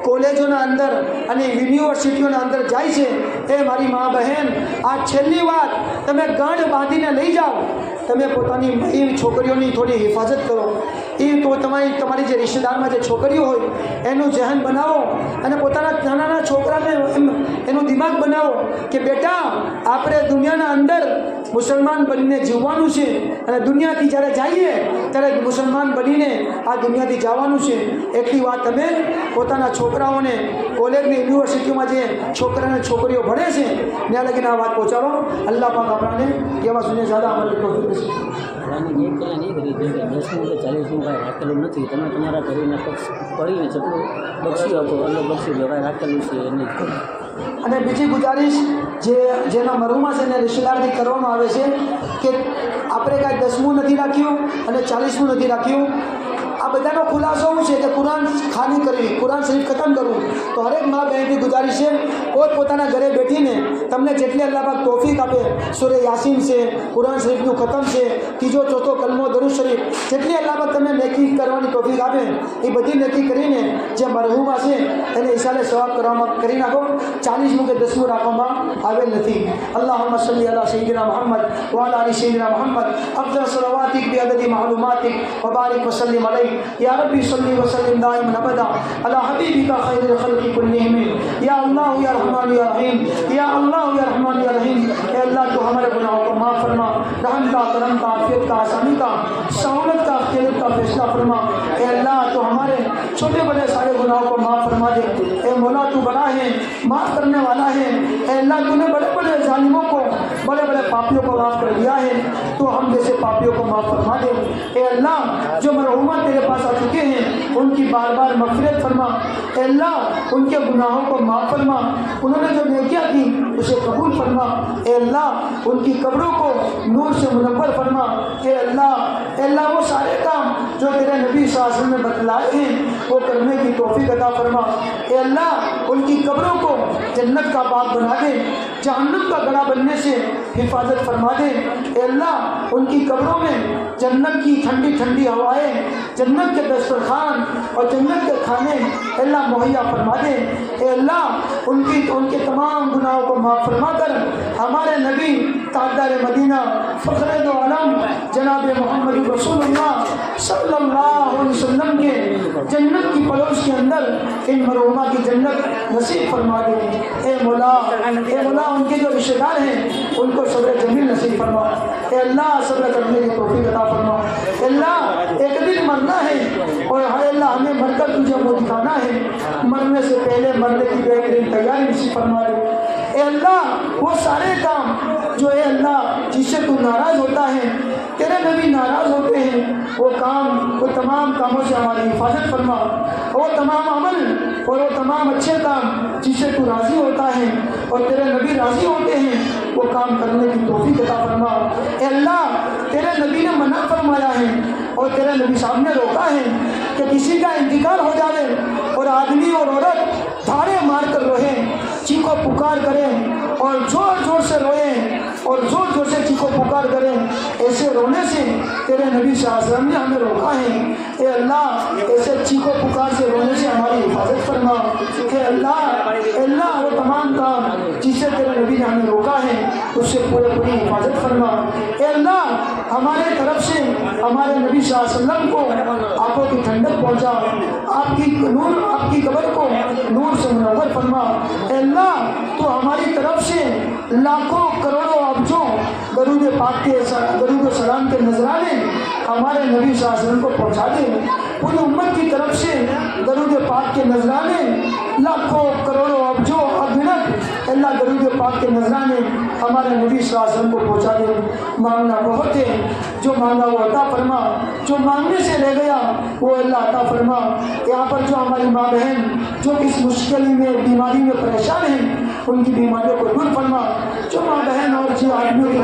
કોલેજોના અંદર અને યુનિવર્સિટીઓના અંદર જાય છે એ મારી મા બહેન આ છેલ્લી વાત તમે ગાંઠ બાંધીને લઈ જાઓ તમે પોતાની એ છોકરીઓની થોડી હિફાજત કરો એ તો તમારી જે રિશ્તેદારમાં જે છોકરીઓ હોય એનું જહન બનાવો અને પોતાના નાના છોકરાને એનું દિમાગ બનાવો કે બેટા આપણે દુનિયાના અંદર મુસલમાન બનીને જીવવાનું છે અને દુનિયાથી જ્યારે જઈએ ત્યારે મુસલમાન બનીને આ દુનિયાથી જવાનું છે એટલી વાત તમે પોતાના છોકરાઓને કોલેજની યુનિવર્સિટીઓમાં જે છોકરા અને છોકરીઓ ભણે છે ત્યાં લગીને આ વાત પહોંચાડો અલ્લાહ પાક આપણાને કેવા સુને જ્યાદા અમલ કરવું છે અને એક કલ્યાણ એ કરી દે કે 10 કે 40 કાંઈ રાખેલું નથી તમે તમારા ઘરેના પક્ષ પડીને જેટલું બક્ષી આપો એટલે બક્ષી દો કાંઈ રાખેલું છે એ નહીં અને બીજી ગુજારિશ જેના મરહુમા છે એને રિશ્તેદારથી કરવામાં આવે છે કે આપણે કાંઈ 10મું નથી રાખ્યું અને 40મું નથી રાખ્યું આ બધાનો ખુલાસો શું છે કે કુરાન ખાલી કરવી કુરાન શરીફ ખતમ કરવું તો હરેક મા બહેનની ગુજારિશ છે પોતાના ઘરે બેઠીને તમને જેટલી અલ્લાહ પાક તોફીક આપે સૂરે યાસીન છે કુરાન શરીફનું ખતમ છે ત્રીજો ચોથો કલમો દરૂદ શરીફ જેટલી અલ્લાહ પાક તમને નેકી કરવાની તોફીક આપે એ બધી નેકી કરીને જે મરહુમા છે એને ઈશારે સવાબ કરવામાં કરી નાખો 40મું કે 10મું રાખવામાં આવેલ નથી અલ્લાહુમ્મા સલ્લી અલા સય્યિદિના મુહમ્મદ વ અલા આલિ સય્યિદિના મુહમ્મદ અફઝલ સલાવાતિક બિ અદદી માલુમાતિક વ બારિક વ સલ્લિમ अलैहि या रब्बी सल्ली व सल्लिम दाइमन अबदा अला हबीबिका खैरिल खल्क़ि कुल्लिहिम या अल्लाह या रहमान या रहीम या अल्लाह या रहमान या रहीम ए अल्लाह तो हमारे गुनाहों को माफ़ फरमा रहम का करम का आफियत का आसानी का सहूलत का खैरियत का फैसला फरमा ए अल्लाह तो हमारे छोटे बड़े सारे गुनाहों को माफ़ फरमा दे ए मौला तू बड़ा है माफ़ करने वाला है ए अल्लाह तूने बड़े बड़े जालिमों को बड़े बड़े पापियों को माफ़ कर दिया है तो हम जैसे पापियों को माफ़ फरमा दे ए अल्लाह जो मरहूमा तेरे पास आ चुके हैं उनकी बार बार मग़फ़िरत फरमा ए अल्लाह उनके गुनाहों को माफ़ फरमा उन्होंने जो नेकियां की उसे कबूल फरमा ए अल्लाह उनकी कब्रों को नूर से मुनव्वर फरमा ए अल्लाह वो सारे काम जो तेरे नबी सल्लल्लाहु अलैहि वसल्लम ने बतलाए हैं वो करने की तौफीक अता फरमा ए अल्लाह उनकी कब्रों को जन्नत का बाग बना दे जहन्नम का गड़ा बनने से हिफाजत फरमा दे ए अल्लाह उनकी कब्रों में जन्नत की ठंडी ठंडी हवाएं जन्नत के दस्तरखान और जन्नत के खाने अल्लाह मुहैया फरमा दे ए अल्लाह उनके तमाम गुनाहों को माफ़ फरमा कर हमारे नबी ताजदार मदीना फ़ख्र दो आलम जनाब मोहम्मद रसूलुल्लाह सल्लल्लाहु अलैहि वसल्लम के जन्नत की पड़ोस के अंदर इन मरहूमा की जन्नत नसीब फरमा दे ए मौला उनके जो रिश्तेदार हैं उनको सब्र जमील नसीब फरमा ए अल्लाह सब्र करने की तौफीक अता फरमा ए अल्लाह एक दिन मरना है और हाय अल्लाह हमें मरकर तुझे मुँह दिखाना है मरने से पहले मरने की बेहतरीन तैयारी नसीब फरमा दे ए अल्लाह वो सारे काम जो है अल्लाह जिससे तू नाराज़ होता है तेरे नबी नाराज़ होते हैं वो तमाम कामों से हमारी हिफाजत फरमा वो तमाम अमल और वो तमाम अच्छे काम जिससे तू राज़ी होता है और तेरे नबी राज़ी होते हैं वो काम करने की तौफीक अता फरमा ए अल्लाह तेरे नबी ने मना फरमाया है और तेरे नबी साहब ने रोका है कि किसी का इंतकाल हो जाए और आदमी और औरत धारे मार कर रोए चीखो पुकार करें और जोर जोर से रोएं और जोर जोर से चीखो पुकार करें ऐसे रोने से तेरे नबी सल्लल्लाहु अलैहि वसल्लम ने हमें रोका है ए अल्लाह ऐसे चीखो पुकार से रोने से हमारी हिफाजत फरमा ए अल्लाह वो तमाम काम जिससे तेरे नबी ने हमें रोका है उससे पूरी हिफाजत फरमा ए अल्लाह हमारे तरफ से हमारे नबी सल्लल्लाहु अलैहि वसल्लम को आंखों की ठंडक पहुंचा, आपकी कब्र को नूर से मुनव्वर फरमा। ऐ अल्लाह तो हमारी तरफ से लाखों करोड़ों अब्जों दरूद पाक के दरूद सलाम के नजराने हमारे नबी सल्लल्लाहु अलैहि वसल्लम को पहुंचा दे। पूरी उम्मत की तरफ से दरूद पाक के नजराने लाखों करोड़ों अब्जों अगणित अल्लाह दरूद पाक के नजराने हमारे नबी सल्लल्लाहु अलैहि वसल्लम को पहुंचा दे। मांगना बहुत है, जो मांगा वो अता फरमा, जो मांगने से रह गया वो अल्लाह अता फरमा। यहाँ पर जो हमारी माँ बहन जो किस मुश्किल में बीमारी में परेशान हैं उनकी बीमारियों को दूर फरमा। जो माँ बहन और जो आदमियों की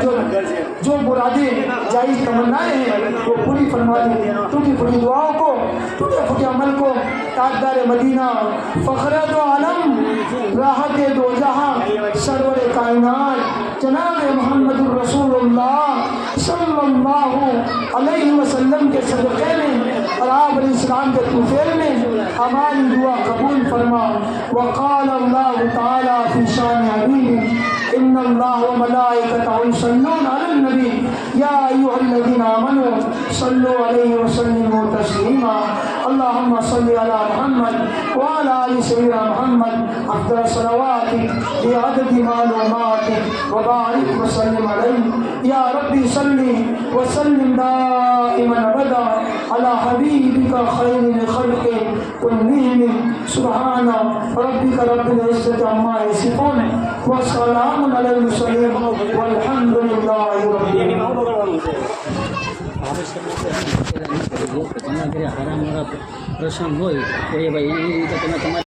जो मुरादें जायज़ तमन्नाएं हैं वो पूरी फरमा दे। टूटी फूटी दुआओं को, टूटे फूटे अमल को ताजदार मदीना, फ़ख्र दो आलम, राहत दो जहां, सरवर कायनात जनाब मोहम्मद रसूलुल्लाह सल्लल्लाहु अलैहि वसल्लम के सदक़े में और आप इस्लाम के तुफैल में हमारी दुआ कबूल फरमा। वक़ाल अल्लाह तआला फ़ी शान हबीबी इन्नल्लाह व मलाइकतहु युसल्लूना अलन नबी या अय्युहल्लज़ीना आमनू सल्लु अलैहि व सल्लिमू तस्लीमा। अल्लाहुम्मा सल्लि अला मुहम्मद व अला आलि सय्यिदिना मुहम्मद अफ़्ज़ल सलवाति बिअददि मालूमाति व बारिक व सल्लिम अलैहि या रब्बी सल्लि व सल्लिम दाइमन अबदा अला हबीबिका खैरिल खल्क़ि कुल्लिहिम। सुब्हान रब्बिका रब्बिल इज़्ज़ति अम्मा यसिफून व सलामुन अलल मुरसलीन वल्हम्दुलिल्लाहि रब्बिल आलमीन। તમારા ઘરે હારા મારા પ્રસંગ હોય તો એ ભાઈ એ રીતે તમે તમારી